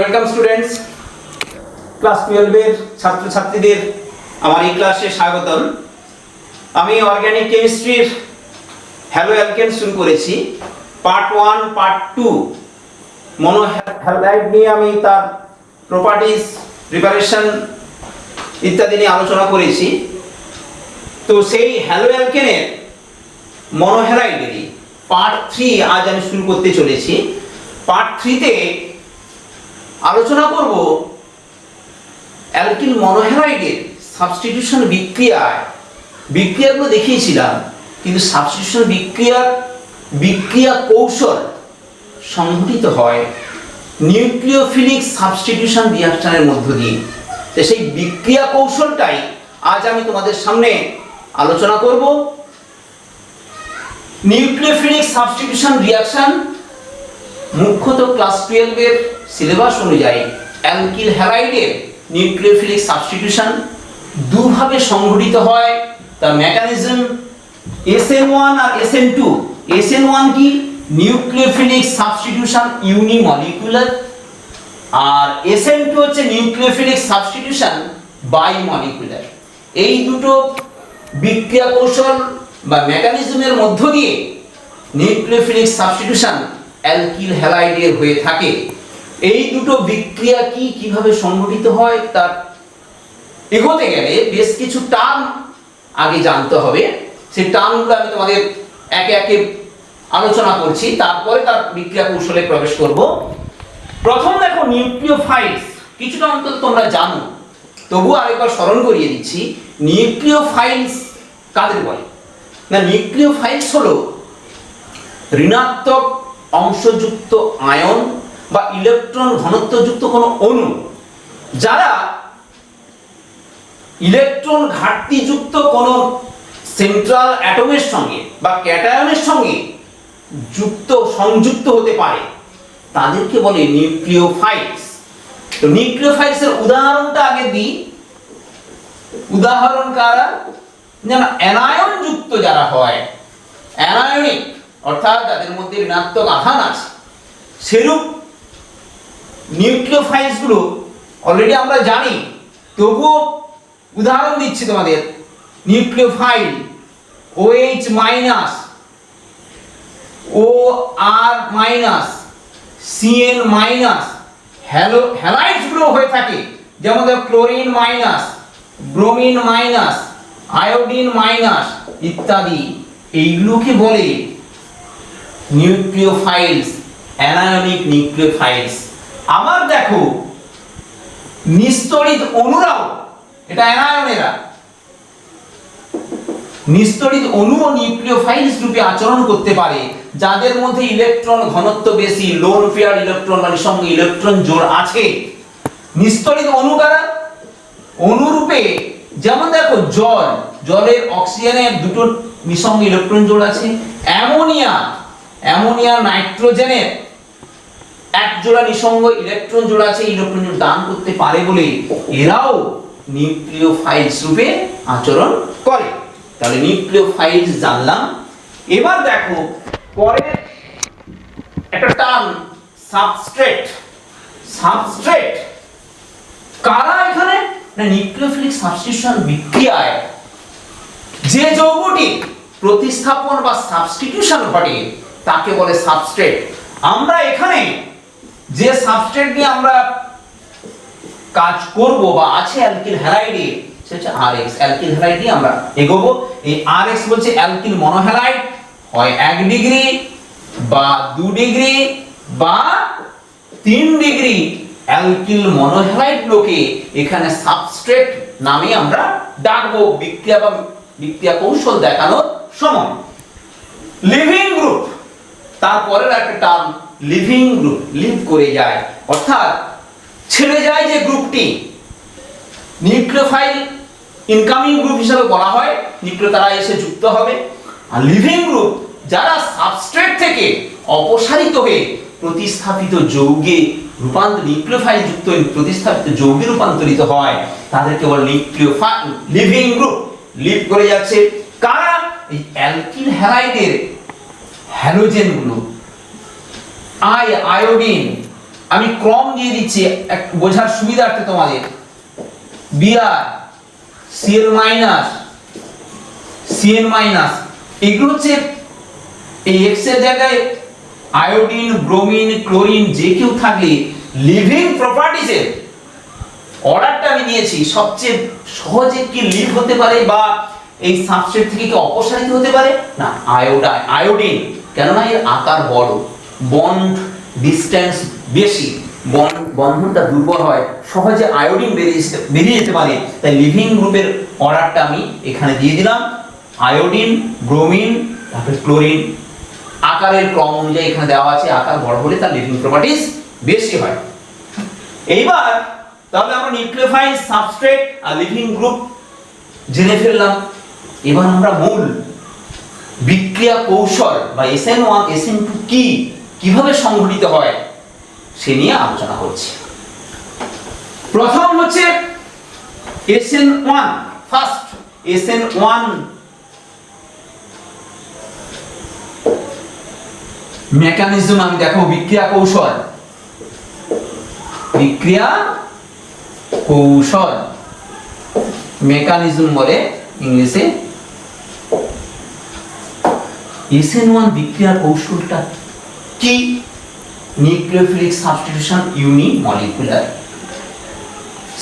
Welcome students, class 12 এর ছাত্রছাত্রীদের আমার এই ক্লাসে স্বাগতম। আমি অর্গানিক কেমিস্ট্রির হ্যালো অ্যালকেন শুরু করেছি। পার্ট 1 পার্ট 2 মনোহ্যালাইড নিয়ে আমি তার প্রপার্টিজ, প্রিপারেশন ইত্যাদি নিয়ে আলোচনা করেছি। তো সেই হ্যালো অ্যালকেনের মনোহ্যালাইডেরই পার্ট 3 আজ আমি শুরু করতে চলেছি। পার্ট 3 তে আলোচনা করব অ্যালকিল মনোহ্যালাইডের সাবস্টিটিউশন বিক্রিয়াগুলো দেখিয়েছিলাম, কিন্তু সাবস্টিটিউশন বিক্রিয়া কৌশল সংঘটিত হয় নিউক্লিওফিলিক সাবস্টিটিউশন রিঅ্যাকশনের মধ্য দিয়ে। তো সেই বিক্রিয়া কৌশলটাই আজ আমি তোমাদের সামনে আলোচনা করব। নিউক্লিওফিলিক সাবস্টিটিউশন রিঅ্যাকশন মুখ্যত ক্লাস 12 এর সিলেবাস অনুযায়ী অ্যালকিল হ্যালাইডের নিউক্লিওফিলিক সাবস্টিটিউশন দুভাবে সংঘটিত হয়। তার মেকানিজম SN1 আর SN2। SN1 কি? নিউক্লিওফিলিক সাবস্টিটিউশন ইউনিমলিকুলার, আর SN2 হচ্ছে নিউক্লিওফিলিক সাবস্টিটিউশন বাইমলিকুলার। এই দুটো বিক্রিয়া কৌশল বা মেকানিজমের মধ্য দিয়ে নিউক্লিওফিলিক সাবস্টিটিউশন অ্যালকিল হ্যালাইডের হয়ে থাকে। এই দুটো বিক্রিয়া কিভাবে সংঘটিত হয় তার এগোতে গেলে বেশ কিছু টার্ম আগে জানতে হবে। সেই টার্মগুলো আমি তোমাদের একে একে আলোচনা করছি, তারপরে তার বিক্রিয়া কৌশলে প্রবেশ করব। প্রথম দেখো নিউক্লিওফাইলস, কিছুটা অন্তত তোমরা জানো, তবুও আরেকবার স্মরণ করিয়ে দিচ্ছি। নিউক্লিওফাইলস কাদের বলে? না, নিউক্লিওফাইলস হলো ঋণাত্মক অংশযুক্ত আয়ন বা ইলেকট্রন ঘনত্বযুক্ত কোনো অণু, যারা ইলেকট্রন ঘাটতিযুক্ত কোনো সেন্ট্রাল অ্যাটমের সঙ্গে বা ক্যাটায়নের সঙ্গে সংযুক্ত হতে পারে, তাদেরকে বলে নিউক্লিওফাইলস। তো নিউক্লিওফাইলসের উদাহরণটা আগে দিই। উদাহরণ কারা? যেন অ্যানায়ন যুক্ত যারা হয়, অ্যানায়নিক অর্থাৎ যাদের মধ্যে ঋণাত্মক আধান আছে, সেরূপ নিউক্লিওফাইলস গুলো অলরেডি আমরা জানি, তবুও উদাহরণ দিচ্ছি তোমাদের। Nucleophile OH minus, OR minus, CN minus, halides গুলো হয়ে থাকে, যেমন chlorine minus, bromine minus, iodine minus ইত্যাদি। এইগুলোকে বলে নিউক্লিওফাইলস, অ্যানায়নিক নিউক্লিওফাইলস। আবার দেখো নিস্তড়িত অণুরাও, এটা অ্যানায়নেরা, নিস্তড়িত অণুও নিউক্লিওফাইলস রূপে আচরণ করতে পারে, যাদের মধ্যে ইলেকট্রন ঘনত্ব বেশি, লোন পেয়ার ইলেকট্রন মানে সঙ্গে ইলেকট্রন জোড় আছে। নিস্তড়িত অণু কারা? অণুরূপে যেমন দেখো জলের অক্সিজেনের দুটো নিঃসঙ্গ ইলেকট্রন জোড় আছে, অ্যামোনিয়া নাইট্রোজেনের এক জোড়া নিঃসঙ্গ ইলেকট্রন জোড় আছে, ইলেকট্রন জোড় দান করতে পারে বলে এরাও নিউক্লিওফাইলস রূপে আচরণ করে। তাহলে নিউক্লিওফাইলস জানলাম। এবার দেখো পরে একটা টার্ম সাবস্ট্রেট কারা এখানে? না, নিউক্লিওফিলিক সাবস্টিটিউশন বিক্রিয়ায় যে যৌগটি প্রতিস্থাপন বা সাবস্টিটিউশন ঘটে তাকে বলে সাবস্ট্রেট। আমরা এখানে যে সাবস্ট্রেট নিয়ে আমরা কাজ করব বা আছে অ্যালকিল হ্যালাইডে, সেটা হচ্ছে RX। অ্যালকিল হ্যালাইড নিয়ে আমরা এগোবো। এই RX বলছে অ্যালকিল মনোহ্যালাইড, হয় 1 ডিগ্রি বা 2 ডিগ্রি বা 3 ডিগ্রি অ্যালকিল মনোহ্যালাইড গুলোকে এখানে সাবস্ট্রেট নামে আমরা ডাকবো বিক্রিয়া কৌশল দেখানোর সময়। লিভিং গ্রুপ, তারপরের একটা টার্ম লিভিং গ্রুপ, লিভ করে যায় অর্থাৎ ছেড়ে যায় যে গ্রুপটি, নিউক্লিওফাইল ইনকামিং গ্রুপ হিসেবে বলা হয়, নিউক্লিও তারা এসে যুক্ত হবে। আর লিভিং গ্রুপ যারা সাবস্ট্রেট থেকে অপসারিত হয়ে প্রতিস্থাপিত যৌগে নিউক্লিওফাইল যুক্ত প্রতিস্থাপিত যৌগে রূপান্তরিত হয়, তাদেরকে বলে লিভিং গ্রুপ। লিভ করে যাচ্ছে কারা? এই অ্যালকিল হ্যালাইডের হ্যালোজেন গুলো, আয়োডিন, আমি ক্রম দিয়ে দিচ্ছি বোঝার সুবিধার্থে তোমাদের। Br Cl minus Cn minus, এগুলো হচ্ছে এই এক্স এর জায়গায় আয়োডিন, ব্রোমিন, ক্লোরিন যে কেউ থাকলে লিভিং প্রপার্টিজের অর্ডারটা আমি দিয়েছি। সবচেয়ে সহজে কি লিভ হতে পারে বা এই সাবস্ট্রেট থেকে কি অপসারিত হতে পারে? না, আয়োডিন। কেননা এর আকার বড়, বন্ড ডিসটেন্স বেশি, বন্ধনটা দুর্বল হয়, সহজে আয়োডিন বেরিয়ে যেতে পারে। তাই লিভিং গ্রুপের অর্ডারটা আমি এখানে দিয়ে দিলাম। আয়োডিন, ব্রোমিন, তারপরে ক্লোরিন, আকারের ক্রম অনুযায়ী এখানে দেওয়া আছে। আকার বড় হলে তার লিভিং প্রপার্টিজ বেশি হয়। এইবার তাহলে আমরা নিউক্লিওফাইল, সাবস্ট্রেট আর লিভিং গ্রুপ জেনে ফেললাম। এবার আমরা মূল বিক্রিয়া কৌশল বা SN1 SN2 কি, কিভাবে সংঘটিত হয় সে নিয়ে আলোচনা করছি। প্রথম হচ্ছে SN1, ফার্স্ট SN1 মেকানিজম আমি দেখো, বিক্রিয়া কৌশল, বিক্রিয়া কৌশল মেকানিজম বলে ইংলিশে। SN1 বিক্রিয়ার কৌশলটা কি? Nucleophilic substitution ইউনিমলিকুলার।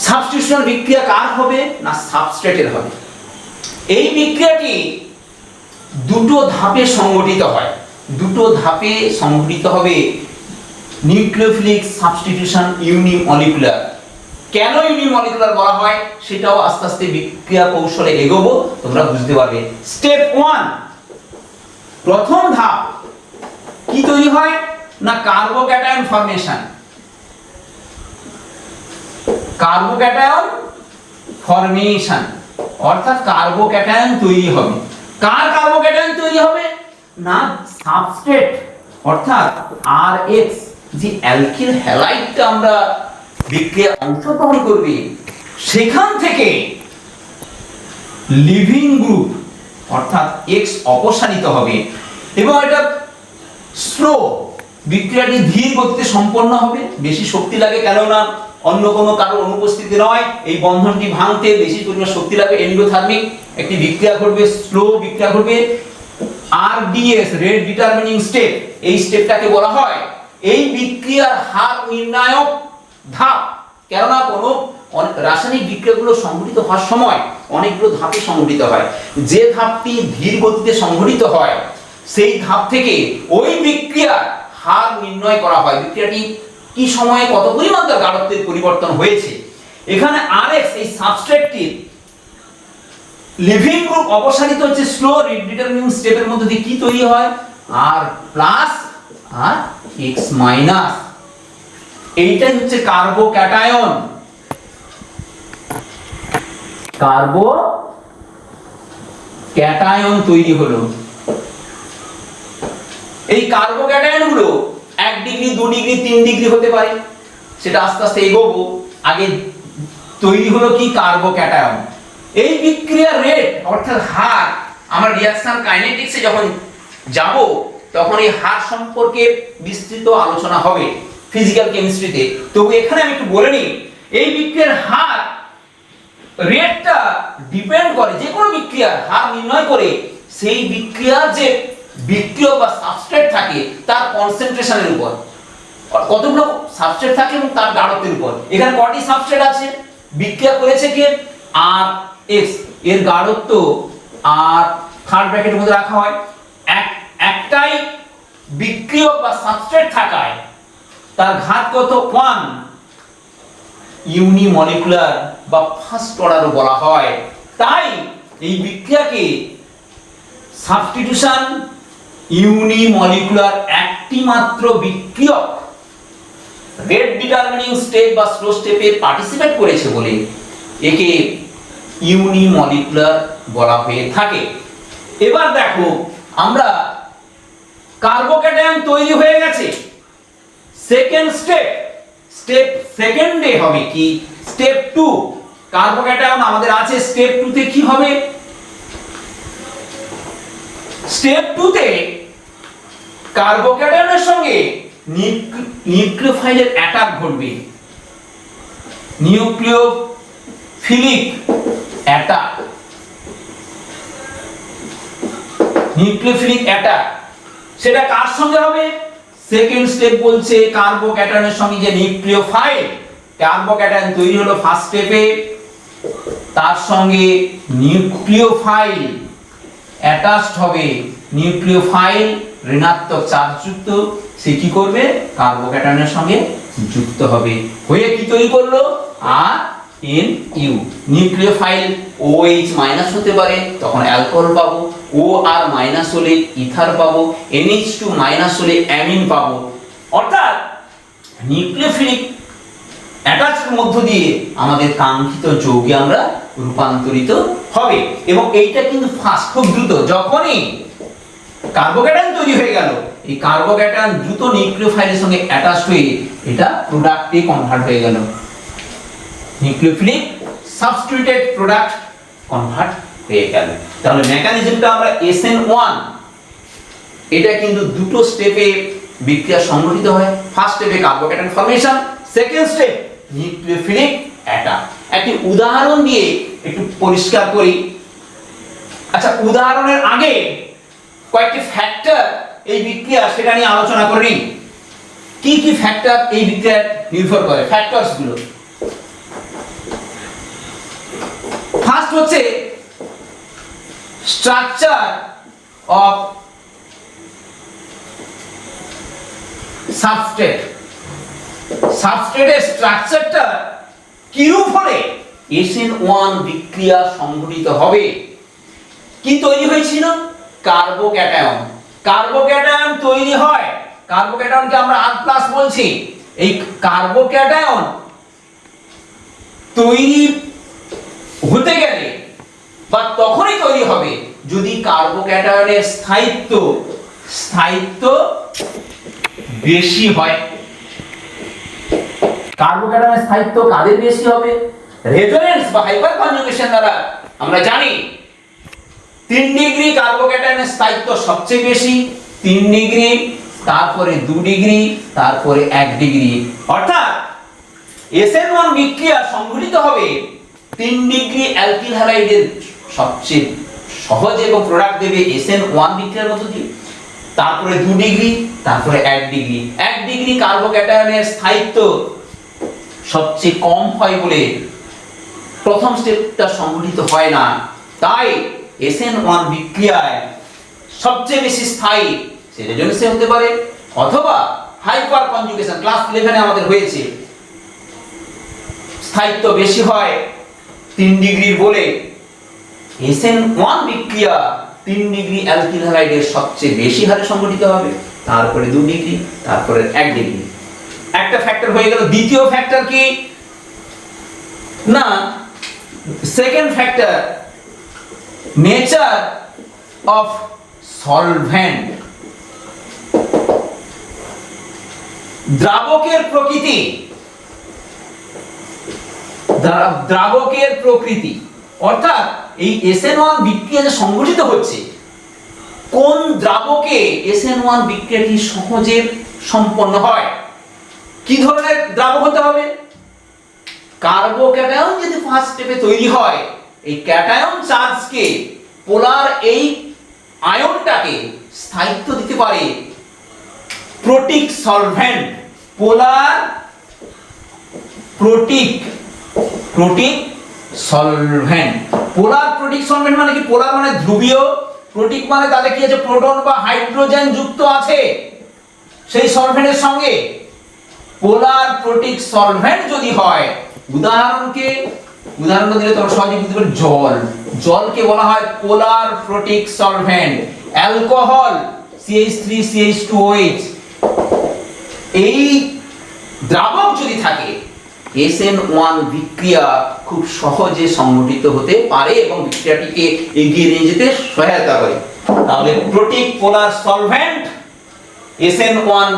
সাবস্টিটিউশন বিক্রিয়া কার হবে? না, সাবস্ট্রেটের হবে। এই বিক্রিয়াটি দুটো ধাপে সংঘটিত হয়, দুটো ধাপে সংঘটিত হবে নিউক্লিওফিলিক সাবস্টিটিউশন ইউনিমলিকুলার। কেন ইউনিমলিকুলার বলা হয় সেটাও আস্তে আস্তে বিক্রিয়া কৌশলে এগোবো, তোমরা বুঝতে পারবে। স্টেপ 1, প্রথম ধাপ কি তৈরি হয়? না, কার্বোক্যাটায়ন ফর্মেশন। কার্বোক্যাটায়ন ফর্মেশন অর্থাৎ কার্বোক্যাটায়ন তৈরি হবে। কার কার্বোক্যাটায়ন তৈরি হবে? না, সাবস্ট্রেট অর্থাৎ RH, যে অ্যালকিল হ্যালাইডটা আমরা বিক্রিয়া অংশগ্রহণ করবে সেখান থেকে লিভিং গ্রুপ অর্থাৎ X অপসারিত হবে এবং এটা স্লো, বিক্রিয়াটি ধীর গতিতে সম্পন্ন হবে। বেশি শক্তি লাগে, কেননা অন্য কোনো কারণ অনুপস্থিতি নয়, এই বন্ধনটি ভাঙতে বেশি পরিমাণ শক্তি লাগে। এন্ডোথার্মিক একটি বিক্রিয়া ঘটবে, স্লো বিক্রিয়া ঘটবে। RDS, রেট ডিটারমিনিং স্টেপ, এই স্টেপটাকে বলা হয় এই বিক্রিয়ার হার নির্ণায়ক ধাপ। কেননা কোনো রাসায়নিক বিক্রিয়াগুলো সংঘটিত হওয়ার সময় অনেকগুলো ধাপে সংঘটিত হয়। যে ধাপটি ধীর গতিতে সংঘটিত হয় সেই ধাপ থেকে ওই বিক্রিয়ার হার নির্ণয় করা হয়, বিক্রিয়াটি কি সময়ে কত পরিমাণ তার গাঢ়ত্বের পরিবর্তন হয়েছে। এখানে RH, এই সাবস্ট্রেটটির লিভিং গ্রুপ অপসারিত হচ্ছে স্লো রেট ডিটারমিনিং স্টেপের মধ্যে দিয়ে কি তৈরি হয়? R প্লাস আর X মাইনাস। এইটাই হচ্ছে কার্বোক্যাটায়ন। কার্বোক্যাটায়ন তৈরি হলো। এই কার্বোক্যাটায়ন গুলো 1 ডিগ্রি, 2 ডিগ্রি, 3 ডিগ্রি হতে পারে, সেটা আস্তে আস্তে এগোবো। আগে তৈরি হলো কি? কার্বোক্যাটায়ন। এই বিক্রিয়ার রেট অর্থাৎ হার, আমরা রিঅ্যাকশন কাইনেটিক্সে যখন যাব তখন এই হার সম্পর্কে বিস্তৃত আলোচনা হবে ফিজিক্যাল কেমিস্ট্রিতে। তবু এখানে আমি একটু বলে নিই, এই বিক্রিয়ার হার রেটটা ডিপেন্ড করে, যে কোনো বিক্রিয়ার হার নির্ণয় করে সেই বিক্রিয়ার যে বিক্রিয়ক বা সাবস্ট্রেট থাকে তার কনসেন্ট্রেশনের উপর, কতগুলো সাবস্ট্রেট থাকে এবং তার গাঢ়ত্বের উপর। এখানে কয়টি সাবস্ট্রেট আছে? বিক্রিয়া করেছে কে? RH, এর গাঢ়ত্ব আর থার্ড ব্র্যাকেটের মধ্যে রাখা হয়। একটাই বিক্রিয়ক বা সাবস্ট্রেট থাকায় তার ঘাত কত? 1। ইউনিমলিকুলার বা ফার্স্ট অর্ডারও বলা হয়। তাই এই বিক্রিয়াকে সাবস্টিটিউশন ইউনিমলিকুলার একটি মাত্র বিক্রিয়ক রেট ডিটারমিনিং স্টেপ বা স্লো স্টেপে পার্টিসিপেট করেছে বলে একে ইউনিমলিকুলার বলা হয়ে থাকে। এবার দেখো, আমরা কার্বোক্যাটায়ন তৈরি হয়ে গেছে। সেকেন্ড স্টেপ সেকেন্ডে হবে কি? স্টেপ 2। কার্বোক্যাটায়ন আমাদের আছে, স্টেপ 2 তে কি হবে? স্টেপ 2 তে কার্বোক্যাটায়নের সঙ্গে নিউক্লিওফাইলের অ্যাটাক ঘটবে, নিউক্লিওফিলিক অ্যাটাক, নিউক্লিওফিলিক অ্যাটাক সেটা কার সঙ্গে হবে? সেকেন্ড স্টেপ বলছে কার্বোক্যাটায়নের সঙ্গে যে নিউক্লিওফাইল, কার্বোক্যাটায়ন তৈরি হলো ফার্স্ট স্টেপে, তার সঙ্গে নিউক্লিওফাইল অ্যাটাচড হবে, নিউক্লিওফাইল ঋণাত্মক চার্জযুক্ত, সে কি করবে? কার্বোক্যাটায়নের সঙ্গে যুক্ত হবে, হয়ে কি তৈরি করলো? RNU। নিউক্লিওফাইল OH মাইনাস হতে পারে, তখন অ্যালকোহল পাবো, OR মাইনাস হলে ইথার পাবো, NH2 মাইনাস হলে অ্যামিন পাবো। অর্থাৎ নিউক্লিওফিলিক অ্যাটাচের মধ্য দিয়ে আমাদের কাঙ্ক্ষিত যৌগে আমরা রূপান্তরিত হবে। এবং এইটা কিন্তু ফাস্ট, খুব দ্রুত। যখনই কার্বোক্যাটায়ন তৈরি হয়ে গেল, এই কার্বোক্যাটায়ন দ্রুত নিউক্লিওফাইলের সঙ্গে অ্যাটাচড হয়ে এটা প্রোডাক্টে কনভার্ট হয়ে গেল, নিউক্লিওফিলিক সাবস্টিটিউটেড প্রোডাক্ট কনভার্ট হয়ে গেল। তাহলে মেকানিজমটা আমরা SN1, এটা কিন্তু দুটো স্টেপে বিক্রিয়া সংঘটিত হয়। ফার্স্ট স্টেপে carbocation formation, second step nucleophilic attack. একটি উদাহরণ দিয়ে একটু পরিষ্কার করি। আচ্ছা, উদাহরণের আগে কয়েকটি ফ্যাক্টর এই বিক্রিয়া সেটা নিয়ে আলোচনা করে নিই। কি কি ফ্যাক্টর এই বিক্রিয়ায় নির্ভর করে? ফ্যাক্টরস গুলো ফার্স্ট হচ্ছে স্ট্রাকচার অফ সাবস্ট্রেট। সাবস্ট্রেটের স্ট্রাকচারটা কিরূপ হলে SN1 বিক্রিয়া সংঘটিত হবে? কি তৈরি হয়েছিল? কার্বোক্যাটায়ন। কার্বোক্যাটায়ন তৈরি হয়, কার্বোক্যাটায়নকে আমরা R+ বলছি। এই কার্বোক্যাটায়ন তৈরি হতে গেলে বা তখনই তৈরি হবে যদি কার্বোক্যাটায়নের স্থায়িত্ব বেশি হয়। কার্বোক্যাটায়নের স্থায়িত্ব কাদের বেশি হবে? রেজোনেন্স বা হাইপার কনজুগেশন দ্বারা আমরা জানি 3 ডিগ্রি কার্বোক্যাটায়নের স্থায়িত্ব সবচেয়ে বেশি, 3 ডিগ্রি, তারপরে 2 ডিগ্রি, তারপরে 1 ডিগ্রি। অর্থাৎ SN1 বিক্রিয়া সংঘটিত হবে 3 ডিগ্রি অ্যালকিল হ্যালাইডের সবচেয়ে সহজ এবং প্রোডাক্ট দেবে SN1 বিক্রিয়ার মধ্য দিয়ে, তারপরে 2 ডিগ্রি, তারপরে 1 ডিগ্রি। 1 ডিগ্রি কার্বোক্যাটায়নের স্থায়িত্ব সবচেয়ে কম হয় বলে প্রথম স্টেপটা সংঘটিত হয় না। তাই SN1 বিক্রিয়ায় সবচেয়ে বেশি স্থায়ী সে রেজোনেন্সে হতে পারে অথবা হাইপার কনজুগেশন, ক্লাস 11 আমাদের হয়েছে, স্থায়িত্ব বেশি হয় 3 ডিগ্রির বলে SN1 বিক্রিয়া 3 ডিগ্রি অ্যালকিল হ্যালাইডের সবচেয়ে বেশি হারে সংঘটিত হবে, তারপরে 2 ডিগ্রি, তারপরে 1 ডিগ্রি। একটা ফ্যাক্টর হয়ে গেল। দ্বিতীয় ফ্যাক্টর কি না, second factor nature of solvent. দ্রাবকের প্রকৃতি, দ্রাবকের প্রকৃতি অর্থাৎ এই SN1 বিক্রিয়া যে সংঘটিত হচ্ছে, কোন দ্রাবকে SN1 বিক্রিয়াটি সহজে সম্পন্ন হয়? কি ধরনের দ্রাবক হতে হবে? কার্বোক্যাটায়ন যদি ফার্স্ট স্টেপে তৈরি হয়, এই ক্যাটায়ন চার্জকে, পোলার এই আয়নটাকে স্থায়িত্ব দিতে পারে প্রোটিক সলভেন্ট, পোলার প্রোটিক সলভেন্ট। পোলার প্রোটিক সলভেন্ট মানে কি? পোলার মানে ধ্রুবীয়, প্রোটিক মানে তাতে কি আছে? প্রোটন বা হাইড্রোজেন যুক্ত আছে সেই সলভেন্টের সঙ্গে। পোলার প্রোটিক সলভেন্ট যদি হয়, উদাহরণ দিলে তোমরা সহজে বুঝতে পারবে। জলকে বলা হয় পোলার প্রোটিক সলভেন্ট। অ্যালকোহল CH3CH2OH, এই দ্রাবক যদি থাকে SN1 বিক্রিয়া খুব সহজে সংঘটিত হতে পারে এবং বিক্রিয়াটিকে এগিয়ে নিয়ে যেতে সহায়তা করে। তাহলে প্রোটিক পোলার সলভেন্ট SN1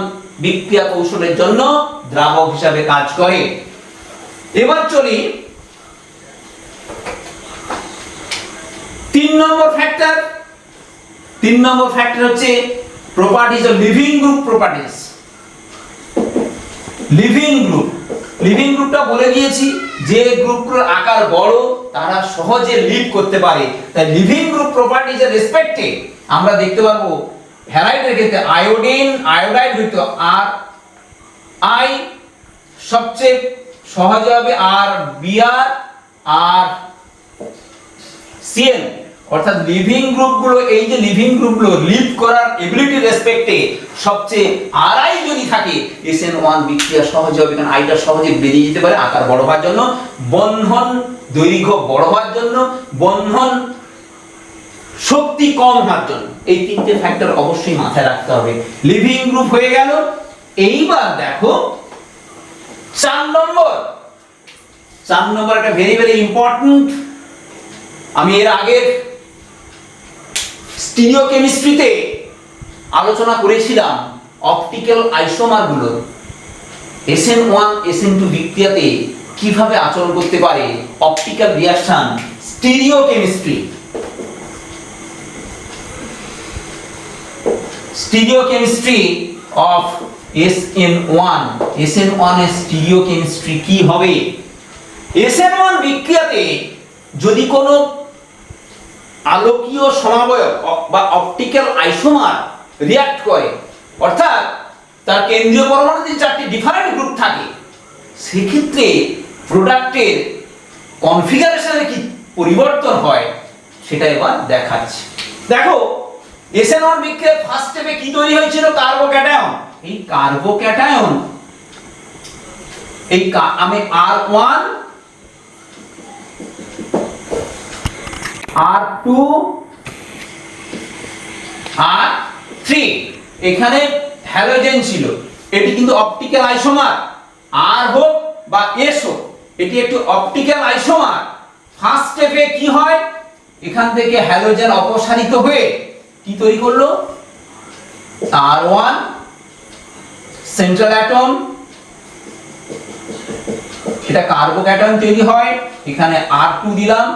বিক্রিয়া কৌশলের জন্য দ্রাবক হিসাবে কাজ করে। এবার চলি 3 নম্বর ফ্যাক্টর। 3 নম্বর ফ্যাক্টর হচ্ছে properties of living group properties. Living group, living গ্রুপটা বলে দিয়েছি যে গ্রুপগুলোর আকার বড় তারা সহজে লিভ করতে পারে। তাই লিভিং গ্রুপ প্রপার্টিজের রেসপেক্টে আমরা দেখতে পারবো হ্যালাইডের ক্ষেত্রে আয়োডিন, আয়োডাইড যুক্ত আর আই সবচেয়ে সহজ হবে, আর বিআর আর সিএন, অর্থাৎ লিভিং গ্রুপগুলো, এই যে লিভিং গ্রুপগুলো লিভ করার এবিলিটি রেসপেক্টে সবচেয়ে আরআই যদি থাকে SN1 বিক্রিয়া সহজ হবে, কারণ আইটা সহজে বেরিয়ে যেতে পারে আকার বড় হওয়ার জন্য, বন্ধন দৈর্ঘ্য বড় হওয়ার জন্য, বন্ধন শক্তি কম হওয়ার জন্য। এই তিনটে ফ্যাক্টর অবশ্যই মাথায় রাখতে হবে। লিভিং গ্রুপ হয়ে গেল। এইবার দেখো 4 নম্বর একটা ভেরি ভেরি ইম্পর্টেন্ট। আমি এর আগের স্টিরিওকেমিস্ট্রিতে আলোচনা করেছিলাম অপটিক্যাল আইসোমারগুলো SN1 SN2 বিক্রিয়াতে কিভাবে আচরণ করতে পারে, অপটিক্যাল রিঅ্যাকশন স্টিরিওকেমিস্ট্রি। স্টিরিওকেমিস্ট্রি অফ SN1 এর স্টিরিওকেমিস্ট্রি কি হবে? SN1 বিক্রিয়াতে যদি কোনো আলোকীয় সমাবয়ব বা অপটিক্যাল আইসোমার রিঅ্যাক্ট করে, অর্থাৎ তার কেন্দ্রীয় পরমাণুতে 4টি ডিফারেন্ট গ্রুপ থাকে, সেক্ষেত্রে প্রোডাক্টের কনফিগারেশনের কি পরিবর্তন হয় সেটা এবার দেখাচ্ছি। দেখো SN1 বিক্রিয়ার ফার্স্ট স্টেপে কি তৈরি হয়েছিল? কার্বোক্যাটায়ন। এই কার্বোক্যাটায়ন আমি R1 R2 R3 এখানে হ্যালোজেন ছিল, এটি কিন্তু অপটিক্যাল আইসোমার, আর হোক বা এস হোক এটি একটি অপটিক্যাল আইসোমার। ফার্স্ট স্টেপে কি হয়? এখান থেকে হ্যালোজেন অপসারিত হয়ে কি তৈরি করলো? R1 সেন্ট্রাল অ্যাটম, এটা কার্বোক্যাটায়ন তৈরি হয়, এখানে R2 দিলাম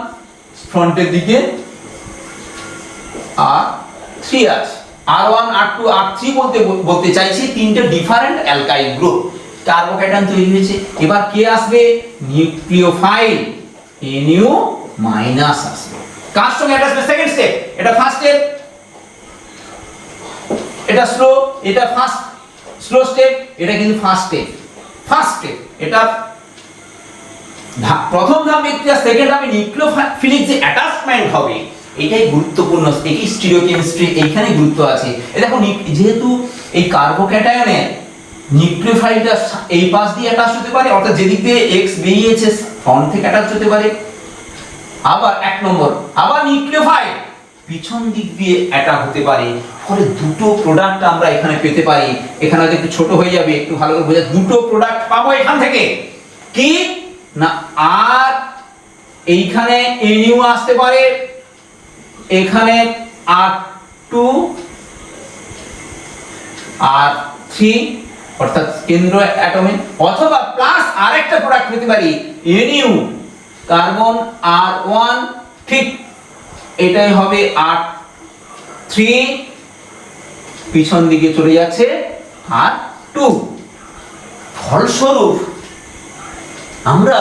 ফ্রন্টের দিকে, R3 আছে। R1 R2 R3 বলতে চাইছি তিনটে ডিফারেন্ট অ্যালকাইল গ্রুপ, কার্বোক্যাটায়ন তৈরি হয়েছে। এবার কে আসবে? নিউক্লিওফাইল Nu মাইনাস আসবে। কার সঙ্গে এটা আসবে? Second step. এটা ফার্স্ট স্টেপ, এটা স্লো, এটা ফার্স্ট স্লো স্টেপ, এটা কিন্তু ফার্স্ট স্টেপ। এটা প্রথম ধাপ বিক্রিয়া, সেকেন্ড ধাপে নিউক্লিওফিলিক যে অ্যাটাচমেন্ট হবে এটাই গুরুত্বপূর্ণ। এই স্টিরিওকেমিস্ট্রি এইখানে গুরুত্ব আছে। এই দেখো যেহেতু এই কার্বোক্যাটায়নের নিউক্লিওফাইলটা এই পাশ দিয়ে অ্যাটাচ হতে পারে, অর্থাৎ যেদিক দিয়ে X বেরিয়েছে ফ্রন্ট থেকে অ্যাটাচ হতে পারে। আবার 1 নম্বর, আবার নিউক্লিওফাইল পিছন দিক দিয়ে অ্যাটাক হতে পারে, ফলে দুটো প্রোডাক্ট আমরা এখানে পেতে পারি। এখানে হয়তো একটু ছোট হয়ে যাবে, একটু ভালো করে বোঝা, দুটো প্রোডাক্ট পাবো এখান থেকে। কি না, আর এইখানে Nu আসতে পারে, এখানে R2 R3 অর্থাৎ কেন্দ্র অ্যাটমে, অথবা প্লাস আরেকটা প্রোডাক্ট পেতে পারি Nu কার্বন R1, ঠিক এটাই হবে R3, পিছন দিকে চলে যাচ্ছে R2। ফলস্বরূপ আমরা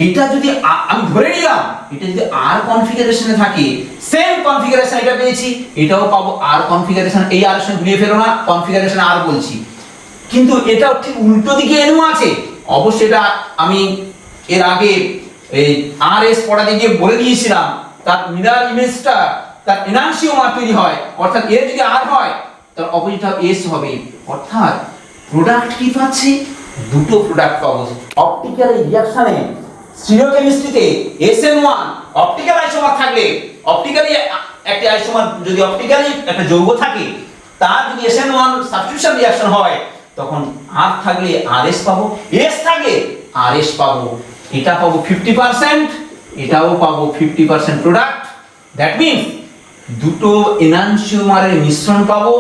এটা যদি আমি ধরে নিলাম এটা যদি R কনফিগারেশনে থাকে, সেম কনফিগারেশন এটা পেয়েছি, এটাও পাবো R কনফিগারেশন। এই আর সঙ্গে ঘুরিয়ে ফেলো না, কনফিগারেশন R বলছি, কিন্তু এটাও ঠিক উল্টো দিকে Nu আছে। অবশ্যই এটা আমি এর আগে এই RS পড়াতে গিয়ে বলে দিয়েছিলাম, তার মিরর ইমেজটা তার এনানসিওমার তৈরি হয়, অর্থাৎ এর যদি R হয় তার অপোজিট S হবে, অর্থাৎ প্রোডাক্ট কি পাচ্ছি? দুটো প্রোডাক্ট পাবো। অপটিক্যাল রিঅ্যাকশনে স্টিরিওকেমিস্ট্রিতে SN1 অপটিক্যাল আইসোমার থাকলে, অপটিক্যালি একটা আইসোমার যদি অপটিক্যালি একটা যৌগ থাকে, তার যদি SN1 সাবস্টিটিউশন রিঅ্যাকশন হয় তখন R থাকলে RS পাবো, S থাকলে RS পাবো। এটা পাবো 50%, এটাও পাবো 50% প্রোডাক্ট। দ্যাট মিন্স দুটো এনানসিওমারের মিশ্রণ পাবো।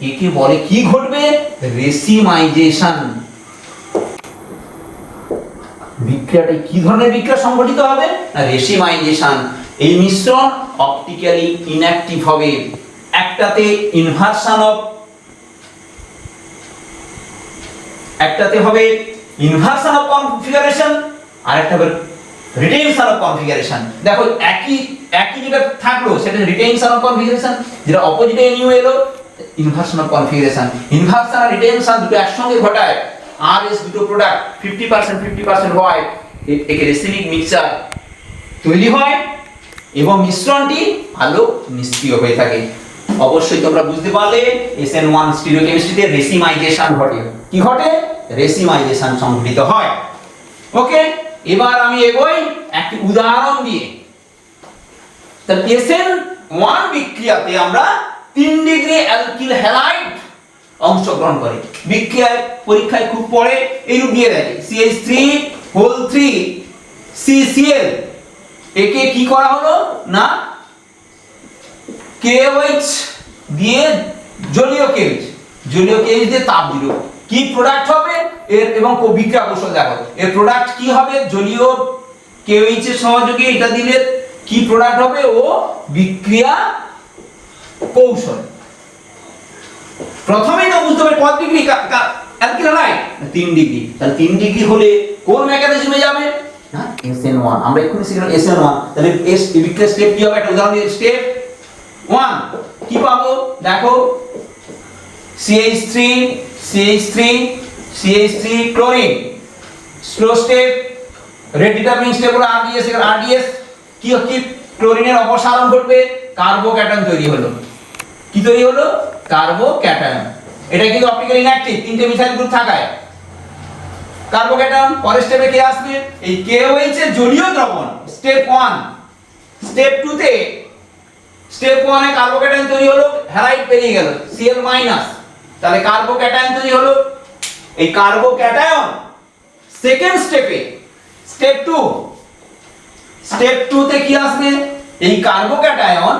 একে বলে কি ঘটবে? রেসিমাইজেশন। বিক্রিয়াটা কি ধরনের বিক্রিয়া সংঘটিত হবে? না রেসিমাইজেশন। এই মিশ্রণ অপটিক্যালি ইনঅ্যাক্টিভ হবে। একটাতে ইনভার্সন অফ একটাতে হবে ইনভার্সন অফ কনফিগারেশন আর একটা হবে রিটেনশন অফ কনফিগারেশন। দেখো একই যেটা থাকলো সেটা রিটেনশন অফ কনফিগারেশন, যেটা অপোজিটে নিউ এলো ইনভার্সন অফ কনফিগারেশন। ইনভার্সন আর রিটেনশন দুটো একসঙ্গে ঘটায় আর এস দুটো প্রোডাক্ট 50% 50% হয়, একে রেসিমিক মিক্সচার তৈরি হয় এবং মিশ্রণটি ভালো নিষ্ক্রিয় হয়ে থাকে। অবশ্যই তোমরা বুঝতে পারলে SN1 স্টিরিওকেমিস্ট্রিতে রেসিমাইজেশন ঘটে। কি ঘটে? রেসিমাইজেশন সংঘটিত হয়। ওকে, এবার আমি এগোই একটি উদাহরণ দিয়ে। তাহলে SN1 বিক্রিয়াতে আমরা 3 ডিগ্রি অ্যালকিল হ্যালাইড অংশগ্রহণ করে। বিক্রিয়ায় পরীক্ষায় খুব পড়ে এইরূপ দিয়ে দেয় CH3 CCl, একে কি করা হলো না KOH দিয়ে জলীয় KOH দিয়ে তাপ দিল। কি প্রোডাক্ট হবে এর এবং বিক্রিয়া কৌশল দেখো। এর প্রোডাক্ট কি হবে? জলীয় KOH এর সহযোগে এটা দিলে কি প্রোডাক্ট হবে? ও বিক্রিয়া কৌশল। প্রথমেই তো বুঝতে হবে কত ডিগ্রি অ্যালকিল হ্যালাইড 3 ডিগ্রি। তাহলে 3 ডিগ্রি হলে কোন মেকানিজমে যাবে? না SN1। আমরা এক্ষুনি শিখলাম SN1। তাহলে বিক্রিয়া স্টেপ কি হবে? একটা উদাহরণ দিই। স্টেপ 1 কি পাবো? দেখো CH3 chlorine. Slow step, rate determining step হলো RDS। RDS কি ক্লোরিনের অপসারণ ঘটবে, কার্বোক্যাটায়ন তৈরি হলো। কি তৈরি হলো? কার্বোক্যাটায়ন। এটা কিন্তু অপটিক্যালি ইনঅ্যাকটিভ, তিনটে মিথাইল গ্রুপ থাকায় কার্বোক্যাটায়ন। পরের স্টেপে কে আসবে? এই KOH এর জলীয় দ্রবণ। স্টেপ 1। স্টেপ 2 তে স্টেপ 1 এ কার্বোক্যাটায়ন তৈরি হলো, হ্যালাইড বেরিয়ে গেল Cl-। তাহলে কার্বোক্যাটায়ন তৈরি হলো। এই কার্বোক্যাটায়ন সেকেন্ড স্টেপে, স্টেপ 2 তে কি আসবে? এই কার্বোক্যাটায়ন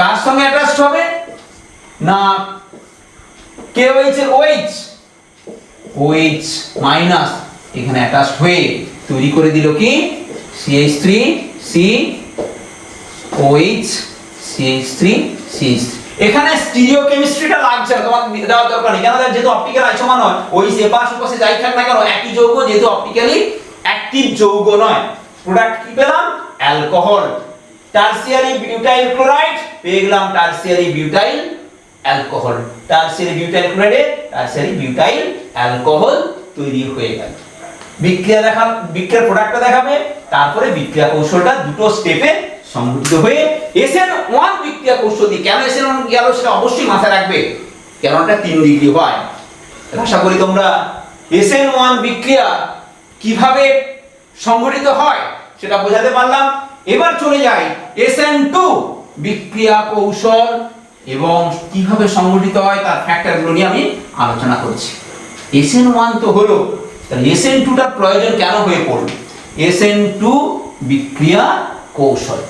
কার সঙ্গে অ্যাটাচড হবে? না KOH এর OH মাইনাস এখানে অ্যাটাচড হয়ে তৈরি করে দিল কি CH3COH CH3CH3। এখানে স্টিরিওকেমিস্ট্রিটা লাগছে না, তোমার দেওয়ার দরকার নেই, কেন যেহেতু অপটিক্যাল আইসোমার নয়, ওই এপাশ ওপাশে যাই থাক না কেন একই যৌগ, যেহেতু অপটিক্যালি অ্যাক্টিভ যৌগ নয়। প্রোডাক্ট কি পেলাম? অ্যালকোহল। টারসিয়ারি বিউটাইল ক্লোরাইড পেয়ে গেলাম tertiary butyl alcohol. Tertiary butyl ক্লোরাইডে টারসিয়ারি বিউটাইল অ্যালকোহল তৈরি হয়ে গেল। বিক্রিয়ার প্রোডাক্টটা দেখাবে, তারপরে বিক্রিয়া কৌশলটা দুটো স্টেপে সংঘটিত হয়ে SN1 বিক্রিয়া কৌশল দিয়ে। কেন SN1 গেল সেটা অবশ্যই মাথায় রাখবে, কেন এটা 3 ডিগ্রি হয়। আশা করি তোমরা SN1 বিক্রিয়া কিভাবে সংঘটিত হয় সেটা বোঝাতে পারলাম। এবার চলে যাই SN2 বিক্রিয়া কৌশল এবং কিভাবে সংঘটিত হয় তার ফ্যাক্টরগুলো নিয়ে আমি আলোচনা করছি। SN1 তো হলো, তাহলে SN2 টার প্রয়োজন কেন হয়ে পড়ল? SN2 বিক্রিয়া কৌশল।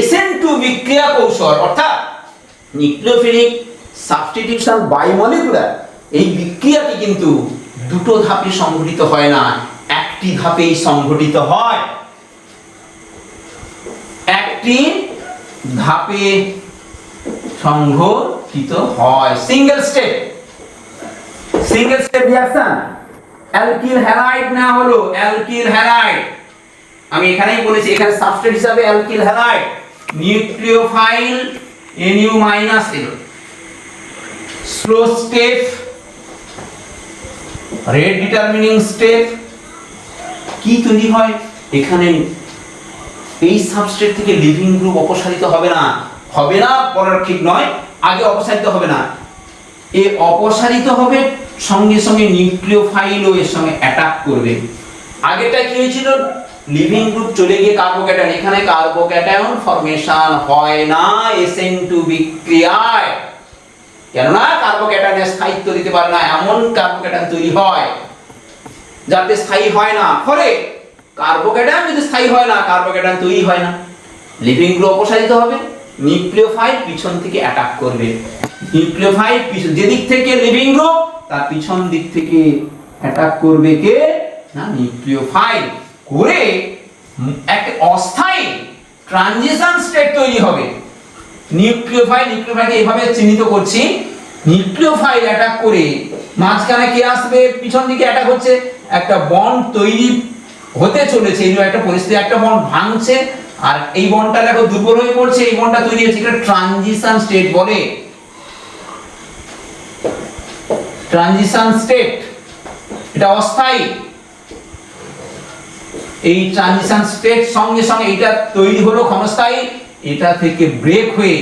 SN2 বিক্রিয়া কৌশল অর্থাৎ নিউক্লিওফিলিক সাবস্টিটিউশন বায়োমলিকুলার এই বিক্রিয়াটি কিন্তু দুটো ধাপে সংঘটিত হয় না, একটি ধাপেই সংঘটিত হয়। একটি ধাপে সংঘটিত হয়, single step reaction. Alkyl halide না হলো অ্যালকিল হ্যালাইড, আমি এখানেই বলেছি এখানে সাবস্ট্রেট হিসাবে অ্যালকিল হ্যালাইড, নিউক্লিওফাইল Nu- এলো। Slow step, rate determining step. কি তৈরি হয় এখানে? এই সাবস্ট্রেট থেকে লিভিং গ্রুপ অপসারিত হবে না বলার ঠিক নয়, আগে অপসারিত হবে না, এ অপসারিত হবে সঙ্গে সঙ্গে নিউক্লিওফাইলও এর সঙ্গে অ্যাটাক করবে। আগেটা কি হয়েছিল? লিভিং গ্রুপ চলে গিয়ে কার্বোক্যাটায়ন, এখানে কার্বোক্যাটায়ন ফরমেশন হয় না SN2 বিক্রিয়ায়, কেননা কার্বোক্যাটায়নের স্থায়িত্ব দিতে পারে না এমন কার্বোক্যাটায়ন তৈরি হয় যাতে স্থায়ী হয় না। ফলে কার্বোক্যাটায়ন যদি স্থায়ী হয় না, কার্বোক্যাটায়ন তৈরি হয় না, লিভিং গ্রুপ অপসারিত হবে, নিউক্লিওফাইল পিছন থেকে অ্যাটাক করবে। নিউক্লিওফাইল পিছন যেদিক থেকে লিভিং গ্রুপ তার পিছন দিক থেকে অ্যাটাক করবে কে? না নিউক্লিওফাইল, করে একটা অস্থায়ী ট্রানজিশন স্টেট তৈরি হবে। নিউক্লিওফাইলকে এইভাবে চিহ্নিত করছি, নিউক্লিওফাইল অ্যাটাক করে মাঝখানে কে আসবে, পিছন দিকে অ্যাটাক হচ্ছে, একটা বন্ড তৈরি হতে চলেছে, এই একটা পরিস্থিতি, একটা বন্ড ভাঙছে আর এই বন্ডটা দেখো দুর্বল হয়ে পড়ছে, এই বন্ডটা তৈরি হচ্ছে, এটা ট্রানজিশন স্টেট বলে। ট্রানজিশন স্টেট, এটা অস্থায়ী। এই ট্রানজিশন স্টেট সঙ্গে সঙ্গে এটা তৈরি হলো ক্ষণস্থায়ী, এটা থেকে ব্রেক হয়ে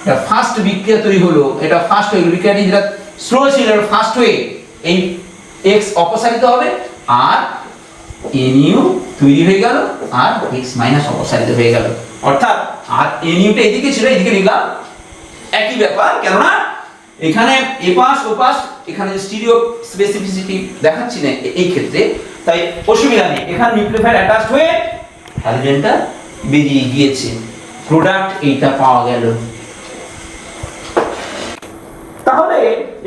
এটা ফার্স্ট বিক্রিয়া তৈরি হলো, এটা ফার্স্ট হয়ে বিক্রিয়াটি যেটা স্লো ছিল এটা ফার্স্ট হয়ে এই x অপসারিত হবে আর NU তৈরি হয়ে গেল আর x মাইনাস অপসারিত হয়ে গেল, অর্থাৎ আর NU টা এদিকে ছিল, এদিকে নিলাম, একই ব্যাপার। কেননা এখানে এপাশ ওপাশ এখানে স্টিরিও স্পেসিফিসিটি দেখাচ্ছি না এই ক্ষেত্রে, তাই অসুবিধা নেই। এখানে নিউক্লিওফাইল অ্যাটাচড হয়ে হ্যালোজেনটা বেরিয়ে গিয়েছে, প্রোডাক্ট এইটা পাওয়া গেল। তাহলে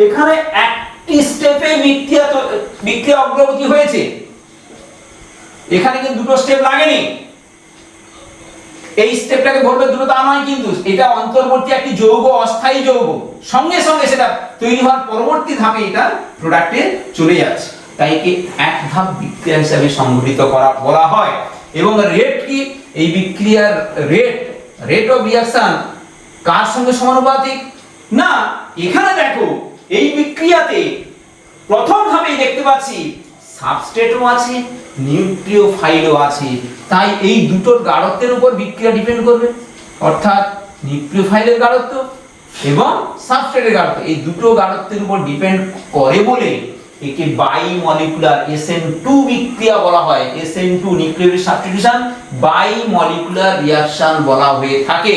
এখানে একটি স্টেপে বিক্রিয়া অগ্রগতি হয়েছে, এখানে কিন্তু দুটো স্টেপ লাগেনি। এই স্টেপটাকে বলবে দ্রুত তা নয়, কিন্তু এটা অন্তর্বর্তী একটি যৌগ, অস্থায়ী যৌগ, সঙ্গে সঙ্গে সেটা তৈরি হওয়ার পরবর্তী ধাপে এটা প্রোডাক্টে চলে যাচ্ছে, তাই একে এক ধাপ বিক্রিয়া হিসেবে সংঘটিত করা বলা হয়। এবং রেট কি, এই বিক্রিয়ার রেট অফ রিঅ্যাকশন কার সঙ্গে সমানুপাতিক না, এখানে দেখো এই বিক্রিয়াতে প্রথম ধাপেই দেখতে পাচ্ছি সাবস্ট্রেটও আছে, নিউক্লিওফাইলও আছে, তাই এই দুটোর গাঢ়ত্বের উপর বিক্রিয়া ডিপেন্ড করবে, অর্থাৎ নিউক্লিওফাইলের গাঢ়ত্ব এবং সাবস্ট্রেটের গাঢ়ত্ব এই দুটো গাঢ়ত্বের উপর ডিপেন্ড করে বলে একে বাই মলিকুলার SN2 বিক্রিয়া বলা হয়। SN2 nucleophilic substitution bimolecular reaction বলা হয়ে থাকে।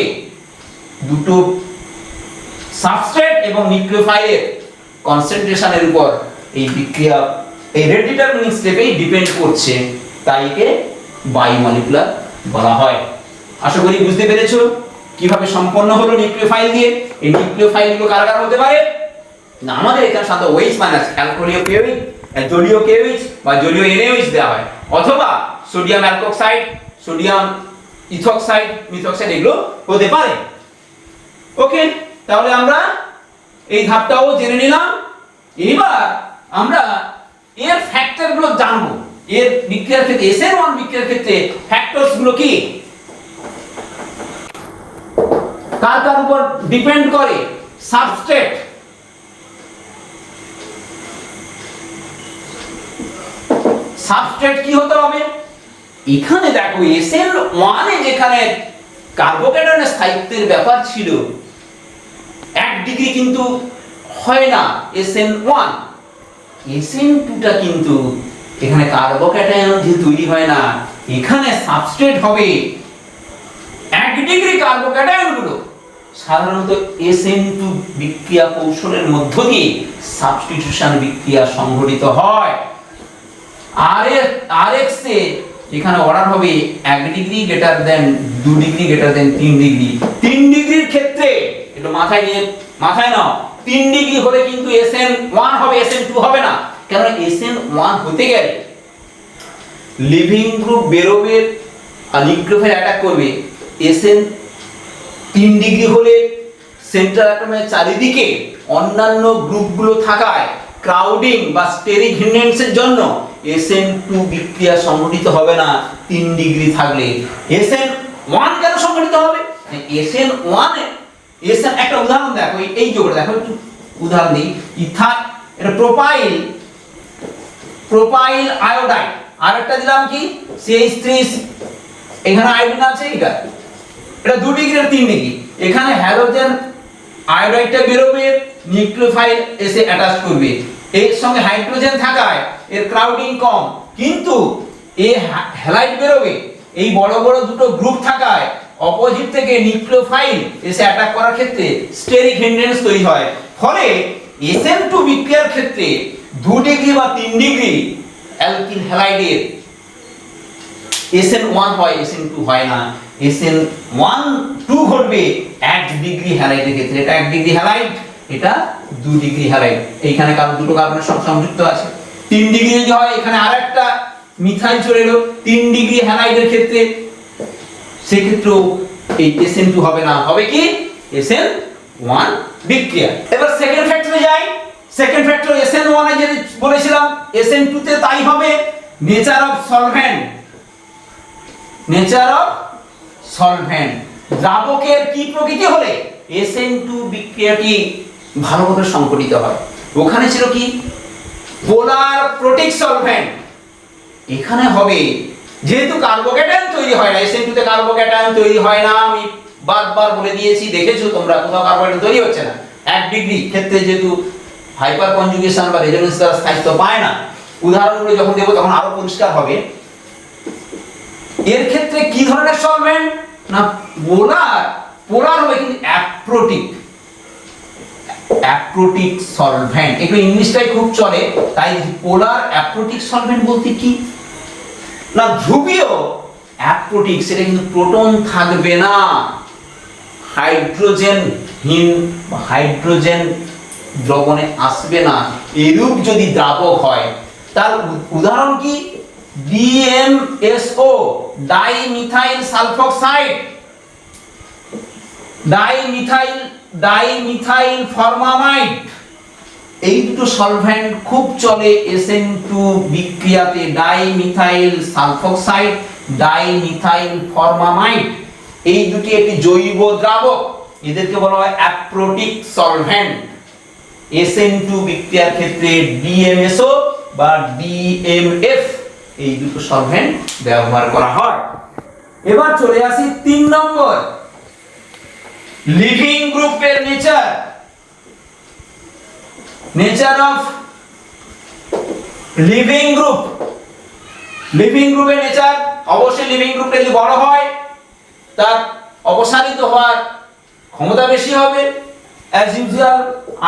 দুটো সাবস্ট্রেট এবং নিউক্লিওফাইলের কনসেন্ট্রেশনের উপর এই বিক্রিয়া এই রেট ডিটারমিনিং স্টেপেই ডিপেন্ড করছে, তাই একে বাই মলিকুলার বলা হয়। আশা করি বুঝতে পেরেছো কিভাবে সম্পন্ন হলো নিউক্লিওফাইল দিয়ে। এই নিউক্লিওফাইল গুলো কারা কারা হতে পারে না, আমাদের এখানে সাধারণত OH মাইনাস অ্যালকোহলিক কেওইচ, জলীয় কেওইচ বা জলীয় NaOH দেওয়া হয়, অথবা সোডিয়াম অ্যালকোক্সাইড, সোডিয়াম ইথোক্সাইড, মিথোক্সাইড এগুলো হতে পারে। ওকে, তাহলে আমরা এই ধাপটাও জেনে নিলাম। এবার আমরা এর ফ্যাক্টর গুলো জানবো। এর বিক্রিয়ার ক্ষেত্রে SN1 বিক্রিয়ার ক্ষেত্রে ফ্যাক্টরস গুলো কি, কার কার উপর ডিপেন্ড করে? সাবস্ট্রেট, সাবস্ট্রেট কি হতে হবে? এখানে দেখো SN1 এ যেখানে কার্বোক্যাটায়নের স্থায়িত্বের ব্যাপার ছিল 1 ডিগ্রি কিন্তু হয় না SN1, SN2 টা কিন্তু এখানে কার্বোক্যাটায়ন যে তৈরি হয় না, এখানে সাবস্ট্রেট হবে 1 ডিগ্রি কার্বোক্যাটায়ন গুলো সাধারণত SN2 বিক্রিয়া কৌশলের মধ্য দিয়ে সাবস্টিটিউশন বিক্রিয়া সংঘটিত হয়। RX এ এখানে অর্ডার হবে 1 degree greater than 2 degree greater than 3 degree. 3 ডিগ্রির ক্ষেত্রে এটা মাথায় নাও, 3 ডিগ্রি হলে কিন্তু SN1 হবে, SN2 হবে না। কেন? SN1 হতে গেলে লিভিং গ্রুপ বেরোবে আর নিউক্লিওফাইল অ্যাটাক করবে। SN 3 ডিগ্রি হলে সেন্ট্রাল অ্যাটমের চারিদিকে অন্যান্য গ্রুপগুলো থাকায় ক্রাউডিং বা স্টেরিক হিন্ড্রেন্সের জন্য SN2 বিক্রিয়া সংঘটিত হবে না 3 ডিগ্রি থাকলে। SN1 কেন সংঘটিত হবে? SN1 একটা উদাহরণ দেখো, এই যোগটা দেখো, একটু উদাহরণ দিই। এটা প্রোপাইল আয়োডাইড, আর একটা দিলাম কি CH3, এখানে আয়োডিন আছে, এটা 2 ডিগ্রি আর 3 ডিগ্রি। এখানে হ্যালোজেন আয়োডাইডটা বেরোবে, নিউক্লিওফাইল এসে অ্যাটাচ করবে, এর সঙ্গে হাইড্রোজেন থাকায় এর ক্রাউডিং কম, কিন্তু এই হ্যালাইড বেরোবে, এই বড় বড় দুটো গ্রুপ থাকায় অপোজিট থেকে নিউক্লিওফাইল এসে অ্যাটাক করার ক্ষেত্রে স্টেরিক হিন্ড্রেন্স তৈরি হয়। ফলে SN2 বিক্রিয়ার ক্ষেত্রে 2 ডিগ্রি বা 3 ডিগ্রি অ্যালকিল হ্যালাইডের SN1 হয়, SN2 হয় না। SN1-2 ঘটবে 1 ডিগ্রি হ্যালাইডের ক্ষেত্রে। এটা 1 ডিগ্রি হ্যালাইড, এটা 2 ডিগ্রি হ্যালাইড। এইখানে কারণ দুটো কার্বনের সঙ্গে সংযুক্ত আছে। 3 ডিগ্রি যদি হয়, এখানে আরেকটা মিথাইল চলে এলো 3 ডিগ্রি হ্যালাইডের ক্ষেত্রে, সেক্ষেত্রেও এই SN2 হবে না, হবে কি SN1 ওয়ান বিক্রিয়া। এবার সেকেন্ড ফ্যাক্টরে যাই। সেকেন্ড ফ্যাক্টর SN1 এ যে বলেছিলাম SN2 তে তাই হবে। Nature of solvent, nature of solvent, দ্রাবকের কি প্রকৃতি হলে SN2 বিক্রিয়াটি ভালোভাবে সংঘটিত হয়। ওখানে ছিল কি পোলার প্রোটিক সলভেন্ট, এখানে হবে যেহেতু কার্বোক্যাটায়ন তৈরি হয় না, SN2 তে কার্বোক্যাটায়ন তৈরি হয় না, আমি বারবার বলে দিয়েছি, দেখেছো তোমরা কোথাও কার্বোক্যাটায়ন তৈরি হচ্ছে না। 1 ডিগ্রি ক্ষেত্রে যেহেতু হাইপার কনজুগেশন বা রেজোনেন্স দ্বারা স্থায়িত্ব পায় না, উদাহরণগুলো যখন দেব তখন আরো পরিষ্কার হবে। এর ক্ষেত্রে কি ধরনের সলভেন্ট না পোলার, পোলার হবে কিন্তু অ্যাপ্রোটিক, অ্যাপ্রোটিক সলভেন্ট। এগুলো ইংলিশটাই খুব চলে, তাই পোলার অ্যাপ্রোটিক সলভেন্ট বলতে কি না ধ্রুবীয় অ্যাপ্রোটিক, সেটা কিন্তু প্রোটন থাকবে না, হাইড্রোজেনহীন বা হাইড্রোজেন দ্রবণে আসবে না, এরূপ যদি দ্রাবক হয়। তার উদাহরণ কি DMSO, ডাইমিথাইল সালফোক্সাইড, ডাইমিথাইল ফরমামাইড, এই দুটো সলভেন্ট খুব চলে SN2 বিক্রিয়াতে। ডাইমিথাইল সালফোক্সাইড, ডাইমিথাইল ফরমামাইড, এই দুটি একটি জৈব দ্রাবক, এদেরকে বলা হয় অ্যাপ্রোটিক সলভেন্ট। SN2 বিক্রিয়ার ক্ষেত্রে DMSO বা DMF এই দুটো সলভেন্ট ব্যবহার করা হয়। এবার চলে আসি 3 নম্বর, লিভিং গ্রুপের nature, nature of living group. Living গ্রুপের নেচার, অবশ্যই লিভিং গ্রুপটা যদি বড় হয় তার অপসারিত হওয়ার ক্ষমতা বেশি হবে। as usual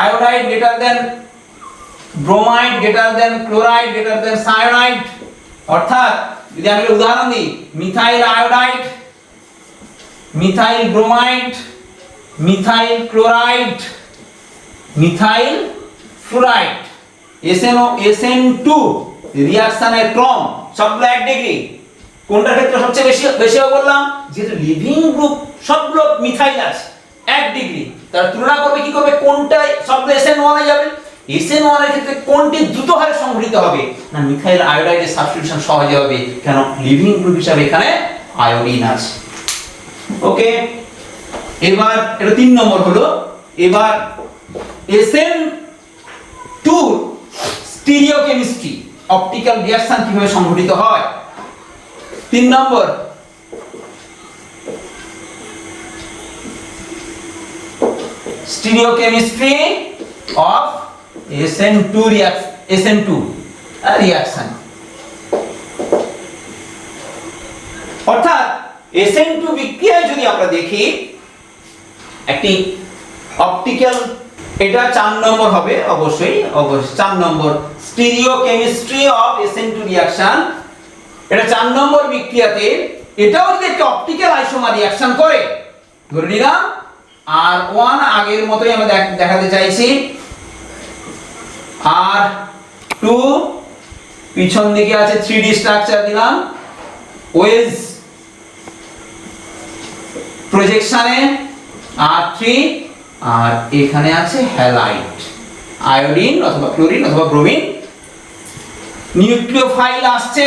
iodide greater than bromide greater than chloride greater than cyanide, অর্থাৎ যদি আমি উদাহরণ দিই methyl iodide, methyl bromide, methyl chloride, methyl fluoride, SN2 রিঅ্যাকশনের ক্রম সবগুলো 1 ডিগ্রি। কোনটার ক্ষেত্রে সবচেয়ে বেশি বললাম, যেহেতু লিভিং গ্রুপ সবগুলো মিথাইল আছে 1 ডিগ্রি, তার তুলনা করবে কি করবে, কোনটায় সবগুলো SN1 এ যাবে, SN1 এর ক্ষেত্রে কোনটি দ্রুত হারে সংঘটিত হবে না মিথাইল আয়োডাইডের সাবস্টিটিউশন সহজে হবে, কেন লিভিং গ্রুপ হিসাবে এখানে আয়োডিন আছে। ওকে, এবার এটা 3 নম্বর হলো। এবার SN2 স্টিরিওকেমিস্ট্রি, অপটিক্যাল রিঅ্যাকশন কিভাবে সংঘটিত হয়। 3 নম্বর, স্টিরিওকেমিস্ট্রি অফ SN2 রিঅ্যাকশন। অর্থাৎ SN2 বিক্রিয়ায় যদি আমরা দেখি একটি অপটিক্যাল, এটা 4 নম্বর হবে অবশ্যই 4 নম্বর, স্টিরিওকেমিস্ট্রি অফ SN2 রিঅ্যাকশন। এটা 4 নম্বর বিক্রিয়াতে এটাও যদি একটা অপটিক্যাল আইসোমার রিঅ্যাকশন করে, ধরে নিলাম R1 আগের মতই আমরা দেখাতে চাইছি, R2 পিছন দিকে আছে 3D স্ট্রাকচার দিলাম, ওয়েজ প্রজেকশনে R3, আর এখানে আছে হ্যালাইড, আয়োডিন অথবা ক্লোরিন অথবা ব্রোমিন। নিউক্লিওফাইল আসছে,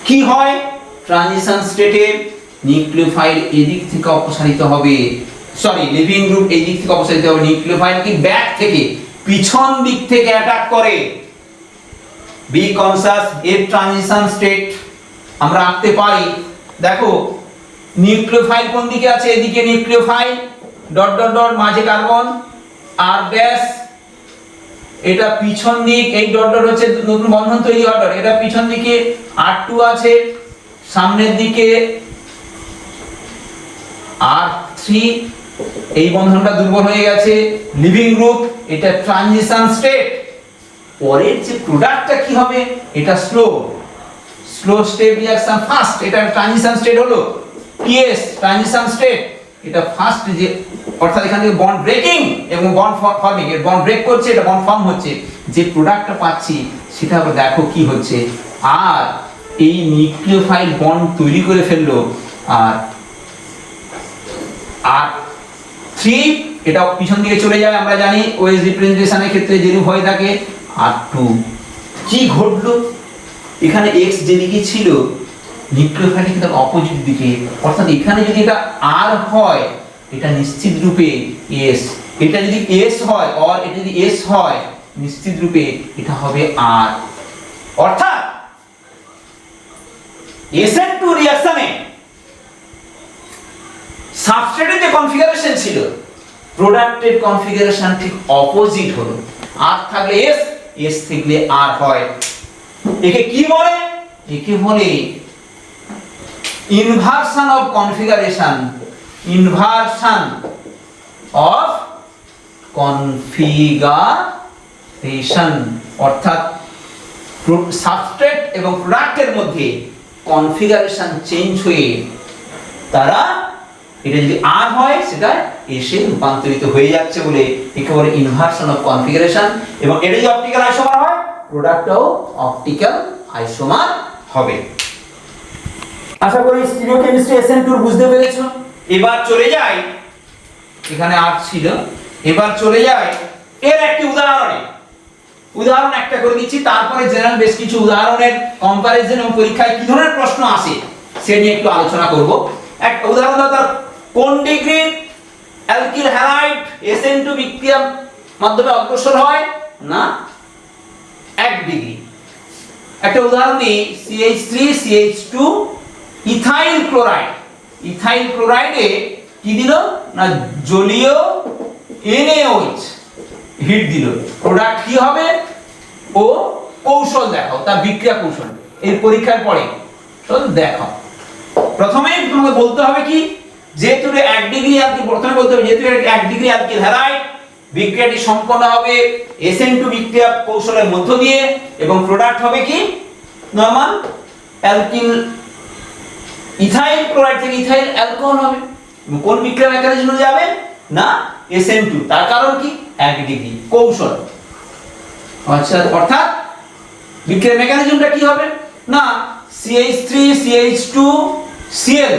কি হয় ট্রানজিশন স্টেটে নিউক্লিওফাইল এদিক থেকে অপসারিত হবে, সরি লিভিং গ্রুপ এই দিক থেকে অপসারিত হবে, নিউক্লিওফাইল কি ব্যাক থেকে পিছন দিক থেকে অ্যাটাক করে। বি কনসাস, এর ট্রানজিশন স্টেট আমরা আঁকতে পারি। দেখো নিউক্লিওফাইল কোন দিকে আছে, এদিকে নিউক্লিওফাইল, ডট ডট ডট মাঝে কার্বন, আর ড্যাশ, এটা পিছন দিক, এই ডট ডট হচ্ছে নতুন বন্ধন তৈরি হওয়ার ডট, এটা পিছন দিকে R2 আছে, সামনের দিকে R3, এই বন্ধনটা দুর্বল হয়ে গেছে, লিভিং গ্রুপ, এটা ট্রানজিশন স্টেট। পরের যে প্রোডাক্টটা কি হবে, এটা স্লো স্টেপ রিঅ্যাকশন ফাস্ট, এটা ট্রানজিশন স্টেট হলো PS ট্রানজিশন স্টেট, এটা ফার্স্ট যে অর্থাৎ এখান থেকে বন্ড ব্রেকিং এবং বন্ড ফর্মিং, এর বন্ড ব্রেক করছে, এটা বন্ড ফর্ম হচ্ছে, যে প্রোডাক্টটা পাচ্ছি সেটা আবার দেখো কি হচ্ছে। আর এই নিউক্লিওফাইল বন্ড তৈরি করে ফেললো, আর আর 3 এটা পিছন দিকে চলে যাবে, আমরা জানি ওএস রিপ্রেজেন্টেশনের ক্ষেত্রে যেরূপ হয়ে থাকে। আর 2 কি ঘটলো এখানে, x যেদিকে ছিল নিউক্লিওফাইল কিন্তু অপোজিট দিকে, অর্থাৎ এখানে যদি এটা r হয় এটা নিশ্চিত রূপে s, এটা যদি s হয় আর এটা যদি s হয় নিশ্চিত রূপে এটা হবে r। অর্থাৎ SN2 রিঅ্যাকশনে সাবস্ট্রেটের যে কনফিগারেশন ছিল প্রোডাক্টের কনফিগারেশন ঠিক অপোজিট হলো, r থাকলে s, s থাকলে r হয়। একে কি বলে? একে বলে inversion of configuration, inversion of configuration. অর্থাৎ সাবস্ট্রেট এবং প্রোডাক্টের মধ্যে কনফিগারেশন চেঞ্জ হয়ে তারা এটা যদি আর হয় সেটা এসে রূপান্তরিত হয়ে যাচ্ছে বলে একে বলে ইনভার্সন অফ কনফিগারেশন। এবং এটা যদি অপটিক্যাল আইসোমার হয় প্রোডাক্টটাও অপটিক্যাল আইসোমার হবে। আশা করি স্টিরিওকেমিস্ট্রি SN2 বুঝতে পেরেছো। এবার চলে যাই, এখানে আর ছিল, এবার চলে যাই এর একটি উদাহরণে। উদাহরণ একটা করে দিচ্ছি, তারপরে জেনারেল বেশ কিছু উদাহরণের কম্পারিজন এবং পরীক্ষায় কি ধরনের প্রশ্ন আসে সে নিয়ে একটু আলোচনা করব। একটা উদাহরণ দাও, তার কোন ডিগ্রির অ্যালকিল হ্যালাইড SN2 বিক্রিয়ার মাধ্যমে অগ্রসর হয় না 1 ডিগ্রি। একটা উদাহরণ দিই, CH3CH2 ইথাইল ক্লোরাইড। ইথাইল ক্লোরাইডে কি দিল না জলীয় NaOH হিট দিল, প্রোডাক্ট কি হবে ও কৌশল দেখাও, তার বিক্রিয়া কৌশল এর পরীক্ষার পরে তো দেখাও। প্রথমে তোমাকে বলতে হবে কি, যেহেতু 1 ডিগ্রি অ্যালকিল, প্রথমে বলতে হবে যেহেতু 1 ডিগ্রি অ্যালকিল হ্যালাইড বিক্রিয়াটি সম্পন্ন হবে SN2 বিক্রিয়া কৌশলের মধ্য দিয়ে এবং প্রোডাক্ট হবে কি নরমাল অ্যালকিল ইথাইল ক্লোরাইড থেকে ইথাইল অ্যালকোহল হবে। কোন বিক্রিয়া মেকানিজম যাবে না SN2, তার কারণ কি 1 ডিগ্রি কৌশল। আচ্ছা, অর্থাৎ বিক্রিয়া মেকানিজমটা কি হবে না CH3CH2Cl,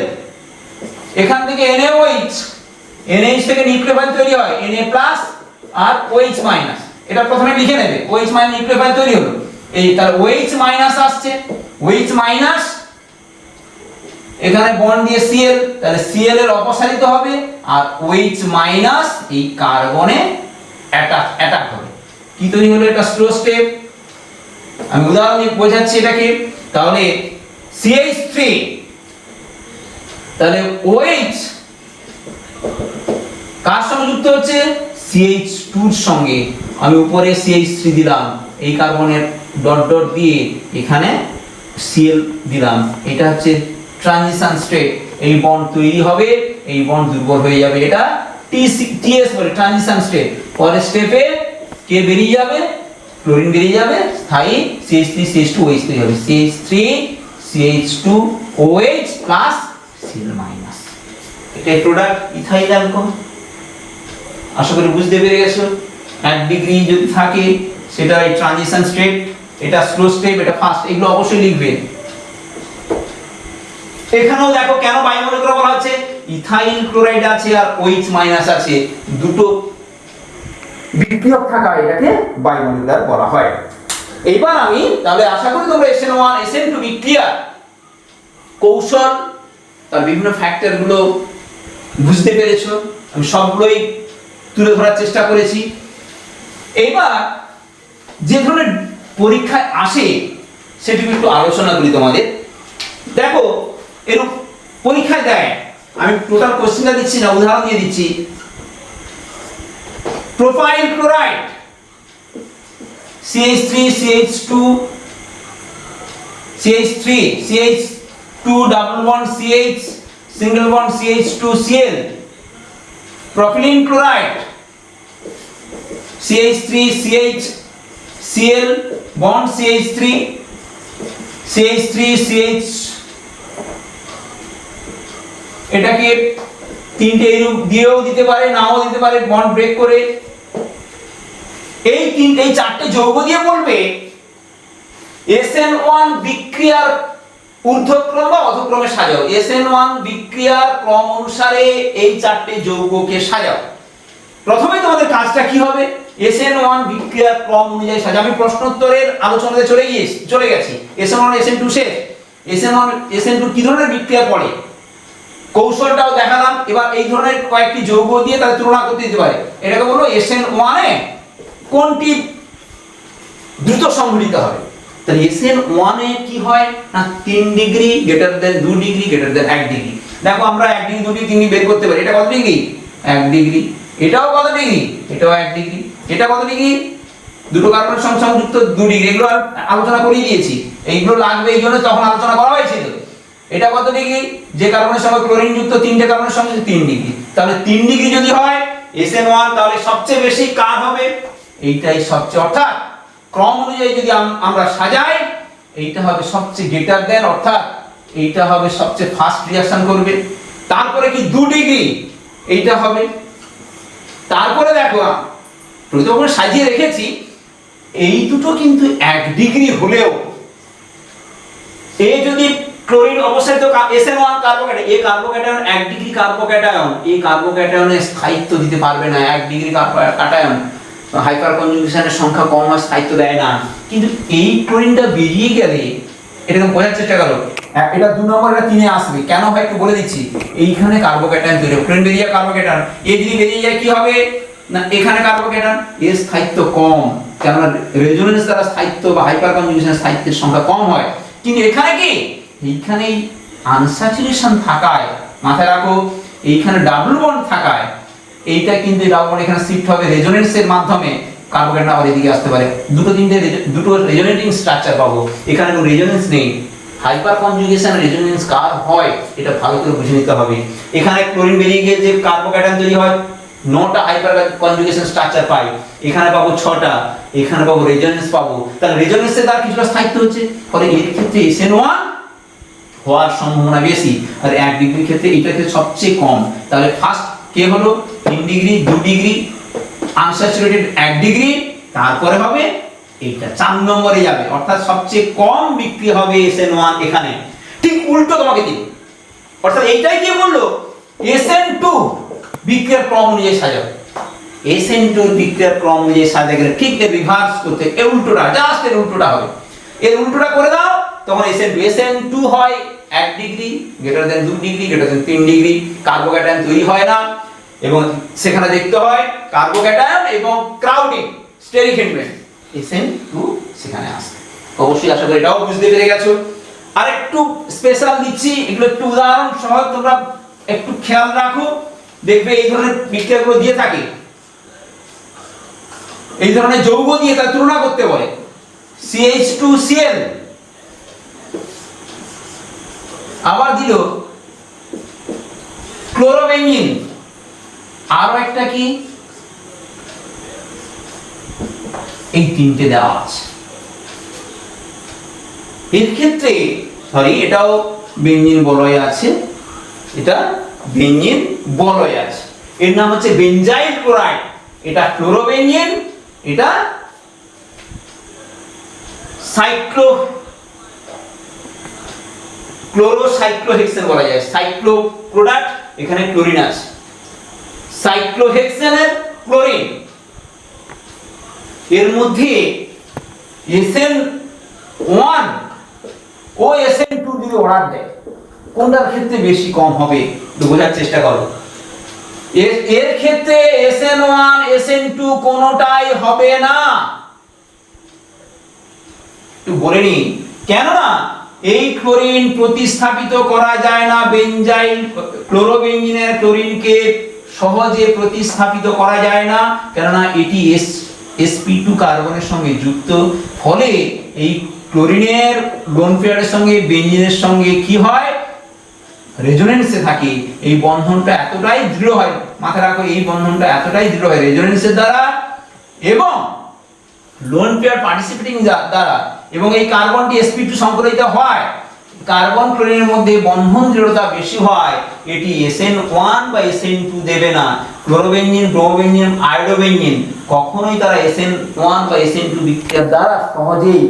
এখান থেকে NaOH, NaOH থেকে নিউক্লিওফাইল তৈরি হয় Na+ আর OH-। এটা প্রথমে লিখে নেবে, OH- নিউক্লিওফাইল তৈরি হলো, এই তার OH- আসছে, OH- এখানে বন্ড দিয়ে Cl, তাহলে Cl এর অপসারিত হবে আর OH- এই কার্বনে অ্যাটাক হবে। কি তৈরি হলো, এটা স্লো স্টেপ, আমি উদাহরণ দিয়ে বোঝাচ্ছি এটাকে। তাহলে CH3, তাহলে OH কার সঙ্গে যুক্ত হচ্ছে CH2 এর সঙ্গে, আমি উপরে CH3 দিলাম, এই কার্বনের ডট ডট দিয়ে এখানে Cl দিলাম, এটা হচ্ছে ট্রানজিশন স্টেট। এই বন্ড তৈরি হবে, এই বন্ড দুর্বল হয়ে যাবে, এটা TS বলে ট্রানজিশন স্টেট। পরের স্টেপে কে বেরিয়ে যাবে, ক্লোরিন বেরিয়ে যাবে, স্থায়ী CH3CH2OH তৈরি হবে, CH3CH2OH প্লাস Cl মাইনাস, এটাই প্রোডাক্ট ইথাইল অ্যালকোহল। আশা করি বুঝতে পেরে গেছো। 1 ডিগ্রি যদি থাকে সেটা এই ট্রানজিশন স্টেট, এটা স্লো স্টেপ, এটা ফাস্ট, এগুলো অবশ্যই লিখবে। এখানেও দেখো কেন বায়োমলিকুলার বলা হচ্ছে, ইথাইল ক্লোরাইড আছে আর OH- আছে, দুটো বিক্রিয়ক থাকা এটাকে বায়োমলিকুলার বলা হয়। এইবার আমি তাহলে আশা করি তোমরা SN1 SN2 বিক্রিয়া কৌশল তার বিভিন্ন ফ্যাক্টর গুলো বুঝতে পেরেছো, আমি সবগুলোই তুলে ধরার চেষ্টা করেছি। এইবার যে ধরনের পরীক্ষায় আসে সেটি একটু আলোচনা করি তোমাদের। দেখো এরকম পরীক্ষায় দেয়, আমি টোটাল কোশ্চেনটা দিচ্ছি না, উদাহরণ দিয়ে দিচ্ছি। Propyl chloride CH3CH2 CH2 double bond CH single bond CH2Cl, propylene chloride CH3CHCl bond CH3CH এটাকে তিনটে এরূপ দিয়েও দিতে পারে, নাও দিতে পারে, বন্ড ব্রেক করে। এই চারটে যৌগ দিয়ে বলবে SN1 বিক্রিয়ার ঊর্ধ্বক্রম বা অধক্রমে সাজাও। SN1 বিক্রিয়ার ক্রম অনুসারে এই চারটে যৌগকে সাজাও। প্রথমে তোমাদের কাজটা কি হবে? SN1 বিক্রিয়ার ক্রম অনুযায়ী সাজাও। আমি প্রশ্নোত্তরের আলোচনাতে চলে গেছি। SN1 SN2 শেষ। SN1 SN2 কি ধরনের বিক্রিয়া পড়ে কৌশলটাও দেখালাম। এবার এই ধরনের কয়েকটি যৌগ দিয়ে তাদের তুলনা করতে দিতে পারে। এটাকে বলবো SN1 এ কোনটি দ্রুত সংঘটিত হবে। তাহলে SN1 এ কি হয় না 3 degree greater than 2 degree greater than 1 degree. দেখো আমরা 1 ডিগ্রি 2 ডিগ্রি 3 ডিগ্রি বের করতে পারি। এটা কত ডিগ্রি? 1 ডিগ্রি। এটাও কত ডিগ্রি? এটাও 1 ডিগ্রি। এটা কত ডিগ্রি? দুটো কার্বনের সঙ্গে সংযুক্ত 2 ডিগ্রি। এগুলো আলোচনা করিয়ে দিয়েছি। এইগুলো লাগবে এই জন্য তখন আলোচনা করা হয়েছিল। এটা কত ডিগ্রি? যে কার্বনের সঙ্গে ক্লোরিন যুক্ত 3টে কার্বনের সঙ্গে 3 ডিগ্রি। তাহলে 3 ডিগ্রি যদি হয় SN1 তাহলে সবচেয়ে বেশি কার হবে? এইটাই সবচেয়ে, অর্থাৎ ক্রম অনুযায়ী যদি আমরা সাজাই এইটা হবে সবচেয়ে গ্রেটার দেন, অর্থাৎ এইটা হবে সবচেয়ে ফাস্ট রিঅ্যাকশন করবে। তারপরে কি 2 ডিগ্রি এইটা হবে। তারপরে দেখো প্রথমে সাজিয়ে রেখেছি এই দুটো কিন্তু 1 ডিগ্রি হলেও এই যদি ক্লোরিন অবস্থায় তো SN1 কার্বোক্যাটায়ন, এই কার্বোক্যাটায়ন 1 ডিগ্রি কার্বোক্যাটায়ন, এই কার্বোক্যাটায়নের স্থায়িত্ব দিতে পারবে না। 1 ডিগ্রি কার্বোক্যাটায়ন হাইপার কনজুগেশনের সংখ্যা কম হয়, স্থায়িত্ব দেয় না। কিন্তু এই ক্লোরিনটা বেরিয়ে গেলে এরকম বোঝার চেষ্টা করো। এটা 2 নম্বর, এটা 3 এ আসবে। কেন হয় একটু বলে দিচ্ছি। এইখানে কার্বোক্যাটায়ন তৈরি হবে, ক্লোরিন বেরিয়ে কার্বোক্যাটায়ন, এই যদি বেরিয়ে যায় কি হবে না এখানে কার্বোক্যাটায়ন, এর স্থায়িত্ব কম। কেননা রেজোনেন্স দ্বারা স্থায়িত্ব বা হাইপার কনজুগেশনের স্থায়িত্বের সংখ্যা কম হয়। কিন্তু এখানে কি এইখানেই আনস্যাচুরেশন থাকায়, মাথায় রাখো এইখানে ডাবল বন্ড থাকায় এইটা কিন্তু ডাবল বন্ড এখানে শিফট হবে রেজোনেন্সের মাধ্যমে, কার্বোক্যাটায়ন আবার এদিকে আসতে পারে। দুটো রেজোনেটিং স্ট্রাকচার পাবো। এখানে কোনো রেজোনেন্স নেই। হাইপার কনজুগেশন রেজোনেন্স কার হয় এটা ভালো করে বুঝে নিতে হবে। এখানে ক্লোরিন বেরিয়ে গিয়ে যে কার্বোক্যাটায়ন তৈরি হয় 9টা হাইপার কনজুগেশন স্ট্রাকচার পাই, এখানে পাবো 6টা, এখানে পাবো রেজোনেন্স পাবো। তাহলে রেজোনেন্সের দ্বারা কিছুটা স্থায়িত্ব হচ্ছে, ফলে এর ক্ষেত্রে SN1 হওয়ার সম্ভাবনা বেশি। আর 1 ডিগ্রির ক্ষেত্রে এটা ক্ষেত্রে সবচেয়ে কম। তাহলে ফার্স্ট কে হলো 3 ডিগ্রি 2 ডিগ্রি আনস্যাচুরেটেড 1 ডিগ্রি, তারপরে হবে এইটা 4 নম্বরে যাবে, অর্থাৎ সবচেয়ে কম বিক্রি হবে SN1 এখানে। ঠিক উল্টো তোমাকে দিই, অর্থাৎ এইটাই কি বললো SN2 বিক্রিয়ার ক্রম অনুযায়ী সাজাও। SN2 বিক্রিয়ার ক্রম অনুযায়ী সাজাতে গেলে ঠিক এর রিভার্স করতে, এর উল্টোটা, জাস্ট এর উল্টোটা হবে। এর উল্টোটা করে দাও তখন SN2 হয় 1 degree greater than 2 degree greater than 3 degree. Carbocation তৈরি হয় না এবং সেখানে দেখতে হয় কার্বোক্যাটায়ন এবং ক্রাউডিং স্টেরিক এনভেন্ট, SN2 সেখানে আসে। অবশ্যই আশা করি এটাও বুঝতে পেরে গেছো। আর একটু স্পেশাল দিচ্ছি, এগুলো একটু উদাহরণ সহ তোমরা একটু খেয়াল রাখো, দেখবে এই ধরনের বিক্রিয়াগুলো দিয়ে থাকে, এই ধরনের যৌগ দিয়ে তার তুলনা করতে বলে। CH2Cl আবার দিল ক্লোরোবেঞ্জিন, আরো একটা কি, এই 3টে দেওয়া আছে। এর ক্ষেত্রে সরি এটাও বেঞ্জিন বলয় আছে, এটা বেঞ্জিন বলয় আছে, এর নাম হচ্ছে বেনজাইল ক্লোরাইড। এটা ক্লোরোবেঞ্জিন, এটা ক্লোরোসাইক্লোহেক্সেন বলা যায়। সাইক্লো প্রোডাক্ট, এখানে ক্লোরিন আছে, সাইক্লোহেক্সেনের ক্লোরিন। এর মধ্যে SN1 ও SN2 যদি অর্ডার দেয় কোনটার ক্ষেত্রে বেশি কম হবে একটু বোঝার চেষ্টা করো। এর ক্ষেত্রে SN1 SN2 কোনটাই হবে না। একটু বলে নি কেন না, এই ক্লোরিন প্রতিস্থাপিত করা যায় না বেনজাইল ক্লোরোবেঞ্জিনের ক্লোরিনকে সহজে প্রতিস্থাপিত করা যায় না, কেননা এটি sp2 কার্বনের সঙ্গে যুক্ত। ফলে এই ক্লোরিনের লোন পেয়ারের সঙ্গে বেঞ্জিনের সঙ্গে কি হয়, রেজোনেন্সে থাকে। এই বন্ধনটা এতটাই দৃঢ় হয়, মাথায় রাখো এই বন্ধনটা এতটাই দৃঢ় হয় রেজোনেন্সের দ্বারা এবং লোন পেয়ার পার্টিসিপেটিং দ্বারা, এবং এই কার্বনটি sp2 সংকরিত হয়, কার্বন ক্লোরিনের মধ্যে বন্ধন দৃঢ়তা বেশি হয়, এটি SN1 বা SN2 দেবে না। ক্লোরোবেঞ্জিন, ব্রোমোবেঞ্জিন, আয়োডোবেঞ্জিন কখনোই তারা SN1 বা SN2 বিক্রিয়ার দ্বারা সহজেই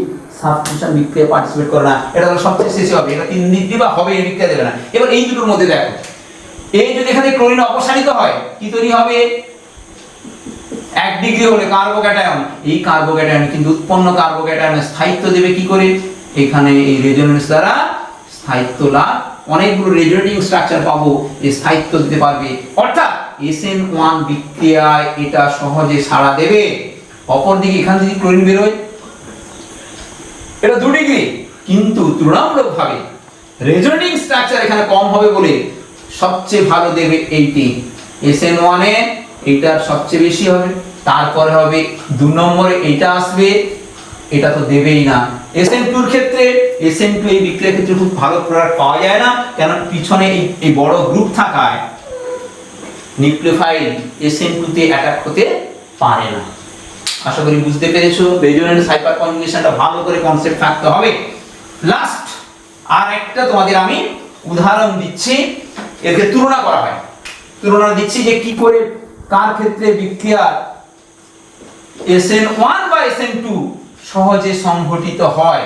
সাবস্টিটিউশন বিক্রিয়া পার্টিসিপেট করে না, এটা হলো সবচেয়ে শেষে হবে, এটা 3 ডিগ্রি বা হবে এই বিক্রিয়া দেবে না। এবার এই দুটোর মধ্যে দেখো, এই যদি এখানে ক্লোরিন অপসারিত হয় কি তৈরি হবে, 1 ডিগ্রি হলে কার্বোক্যাটায়ন, এই কার্বোক্যাটায়ন কিন্তু উৎপন্ন কার্বোক্যাটায়নের স্থায়িত্ব দেবে কি করে, এখানে এই রেজোনেন্স দ্বারা স্থায়িত্ব লাভ, অনেকগুলো রেজোনেটিং স্ট্রাকচার পাবো, এই স্থায়িত্ব দিতে পারবে, অর্থাৎ SN1 বিক্রিয়ায় এটা সহজে সাড়া দেবে। অপরদিকে এখান থেকে ক্লোরিন বেরোয়, এটা 2 ডিগ্রি, কিন্তু তুলনামূলকভাবে রেজোনেটিং স্ট্রাকচার এখানে কম হবে বলে সবচেয়ে ভালো দেবে এইটি, SN1 এ এটার সবচেয়ে বেশি হবে, তারপরে হবে 2 নম্বরে এটা আসবে, এটা তো দেবেই না। SN2 এর ক্ষেত্রে, SN2 এই বিক্রিয়ার ক্ষেত্রে খুব ভালো প্রোডাক্ট পাওয়া যায় না, কারণ পিছনে এই বড় গ্রুপ থাকায় নিউক্লিওফাইল SN2 তে অ্যাটাক হতে পারে না। আশা করি বুঝতে পেরেছো, রেজোনেন্স হাইপার কনজুগেশনটা ভালো করে কনসেপ্ট থাকতে হবে। লাস্ট আর একটা তোমাদের আমি উদাহরণ দিচ্ছি, একে তুলনা করা হয়, তুলনা দিচ্ছি যে কি করে কার ক্ষেত্রে বিক্রিয়া SN1 বা SN2 সহজে সংঘটিত হয়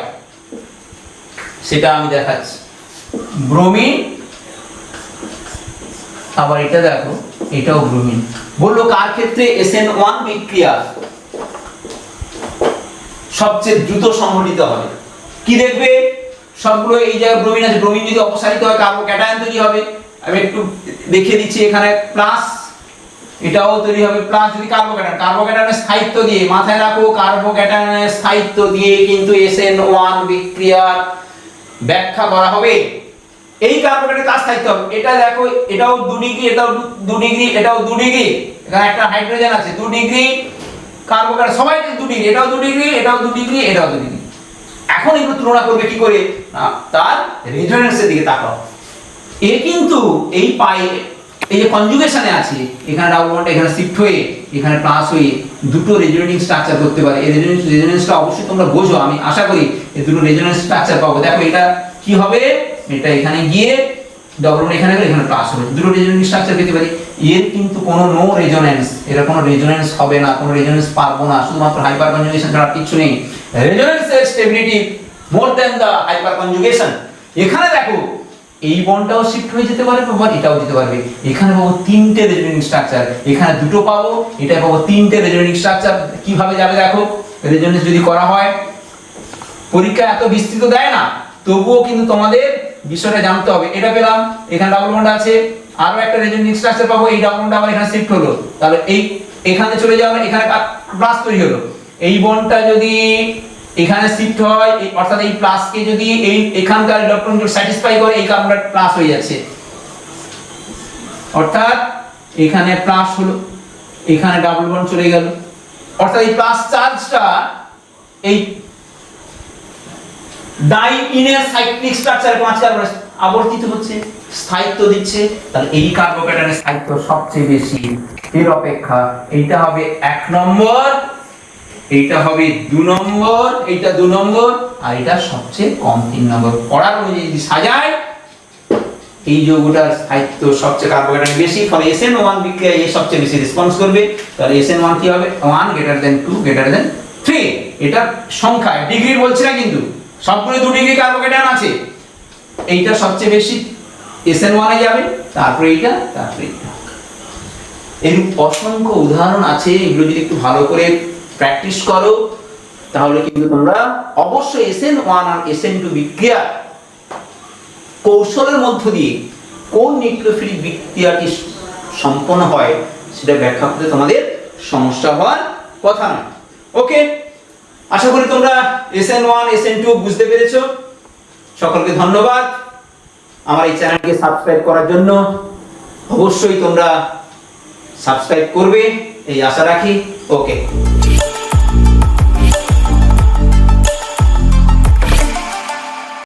সেটা আমি দেখাচ্ছি। ব্রোমিন, আবার এটা দেখো, এটাও ব্রোমিন, বললো কার ক্ষেত্রে SN1 বিক্রিয়া সবচেয়ে দ্রুত সংঘটিত হবে, কি দেখবে, সবগুলো এই জায়গায় ব্রোমিন আছে, ব্রোমিন যদি অপসারিত হয় কার্বোক্যাটায়ন তৈরি হবে, আমি একটু দেখিয়ে দিচ্ছি, এখানে প্লাস, এটাও তৈরি হবে প্লাস, যদি কার্বোক্যাটায়ন, কার্বোক্যাটায়নের স্থায়িত্ব দিয়ে, মাথায় রাখো কার্বোক্যাটায়নের স্থায়িত্ব দিয়ে কিন্তু SN1 বিক্রিয়ার ব্যাখ্যা করা হবে। এই কার্বোক্যাটায়নের কার স্থায়িত্ব হবে, এটা দেখো, এটাও 2 ডিগ্রি, এটাও 2 ডিগ্রি, এটাও 2 ডিগ্রি, এখানে একটা হাইড্রোজেন আছে 2 ডিগ্রি, কার্বোক্যাটায়ন সবাই 2 ডিগ্রি, এটাও 2 ডিগ্রি, এটাও 2 ডিগ্রি, এটাও 2 ডিগ্রি। এখন এগুলো তুলনা করবে কি করে, তার রেজোনেন্সের দিকে তাকাও, এ কিন্তু এই পাই, এই যে কনজুগেশনে আছে, এখানে ডাবল বন্ড এখানে শিফট হয়ে এখানে প্লাস হয়ে দুটো রেজোনেটিং স্ট্রাকচার করতে পারে। এই রেজোনেন্সটা অবশ্যই তোমরা বোঝো, আমি আশা করি এই দুটো রেজোনেন্স স্ট্রাকচার পাবো। দেখো এটা কি হবে, এটা এখানে গিয়ে ডাবল বন্ড এখানে গেলে এখানে প্লাস হবে, দুটো রেজোনেটিং স্ট্রাকচার পেতে পারি। এর কিন্তু কোনো নো রেজোনেন্স, এর কোনো রেজোনেন্স হবে না, কোনো রেজোনেন্স পারবো না, শুধুমাত্র হাইপার কনজুগেশন ছাড়া কিছু নেই। রেজোনেন্সের স্টেবিলিটি মোর দ্যান দা হাইপার কনজুগেশন। এখানে দেখো এই বন্ডটাও শিফট হয়ে যেতে পারে, বা এটাও যেতে পারবে, এখানে পাবো 3টে রেজোনেটিং স্ট্রাকচার, এখানে দুটো পাবো, এটা পাবো 3টে রেজোনেটিং স্ট্রাকচার। কিভাবে যাবে দেখো, রেজোনেন্স যদি করা হয়, পরীক্ষা এত বিস্তৃত দেয় না, তবুও কিন্তু তোমাদের বিষয়টা জানতে হবে। এটা পেলাম, এখানে ডাবল বন্ড আছে, আরো একটা রেজোনেটিং স্ট্রাকচার পাবো, এই ডাবল বন্ড আবার এখানে শিফট হলো, তাহলে এই এখানে চলে যাবে, এখানে প্লাস তৈরি হলো। এই বন্ডটা যদি এখানে শিফট হয়, অর্থাৎ এই প্লাস কে যদি এই এখানকার ইলেকট্রন জোড় স্যাটিসফাই করে, এই কার্বনটা প্লাস হয়ে যাচ্ছে, অর্থাৎ এখানে প্লাস হলো, এখানে ডাবল বন্ড চলে গেল, অর্থাৎ এই প্লাস চার্জটা এই ডাই ইনার সাইক্লিক স্ট্রাকচারে 5 কার্বন আবর্তিত হচ্ছে, স্থায়িত্ব দিচ্ছে, তাহলে এই কার্বোক্যাটায়নের স্থায়িত্ব সবচেয়ে বেশি এর অপেক্ষা। এইটা হবে 1 নম্বর, এইটা হবে 2 নম্বর, এইটা 2 নম্বর, আর এটা সবচেয়ে কম 3 নম্বর। পড়ার অনুযায়ী যদি সাজায়, এই যৌগটার স্থায়িত্ব সবচেয়ে কার্বোক্যাটায়ন বেশি, ফলে SN1 বিক্রিয়ায় এর সবচেয়ে বেশি রেসপন্স করবে। তাহলে SN1 কি হবে, 1 > 2 > 3। এটা সংখ্যা, ডিগ্রি বলছি না, কিন্তু সবগুলো 2 ডিগ্রি কার্বোক্যাটায়ন আছে, এইটা সবচেয়ে বেশি SN1 এ যাবে, তারপরে এইটা, তারপরে এইটা। এরূপ অসংখ্য উদাহরণ আছে, এগুলো যদি একটু ভালো করে প্র্যাকটিস করো তাহলে কিন্তু তোমরা অবশ্যই SN1 আর SN2 বিক্রিয়া কৌশলের মধ্য দিয়ে কোন নিউক্লিওফিলিক বিক্রিয়াটি সম্পন্ন হয় সেটা ব্যাখ্যা করতে তোমাদের সমস্যা হওয়ার কথা নয়। ওকে, আশা করি তোমরা SN1 SN2 বুঝতে পেরেছো। সকলকে ধন্যবাদ। আমার এই চ্যানেলকে সাবস্ক্রাইব করার জন্য অবশ্যই তোমরা সাবস্ক্রাইব করবে এই আশা রাখি। ওকে।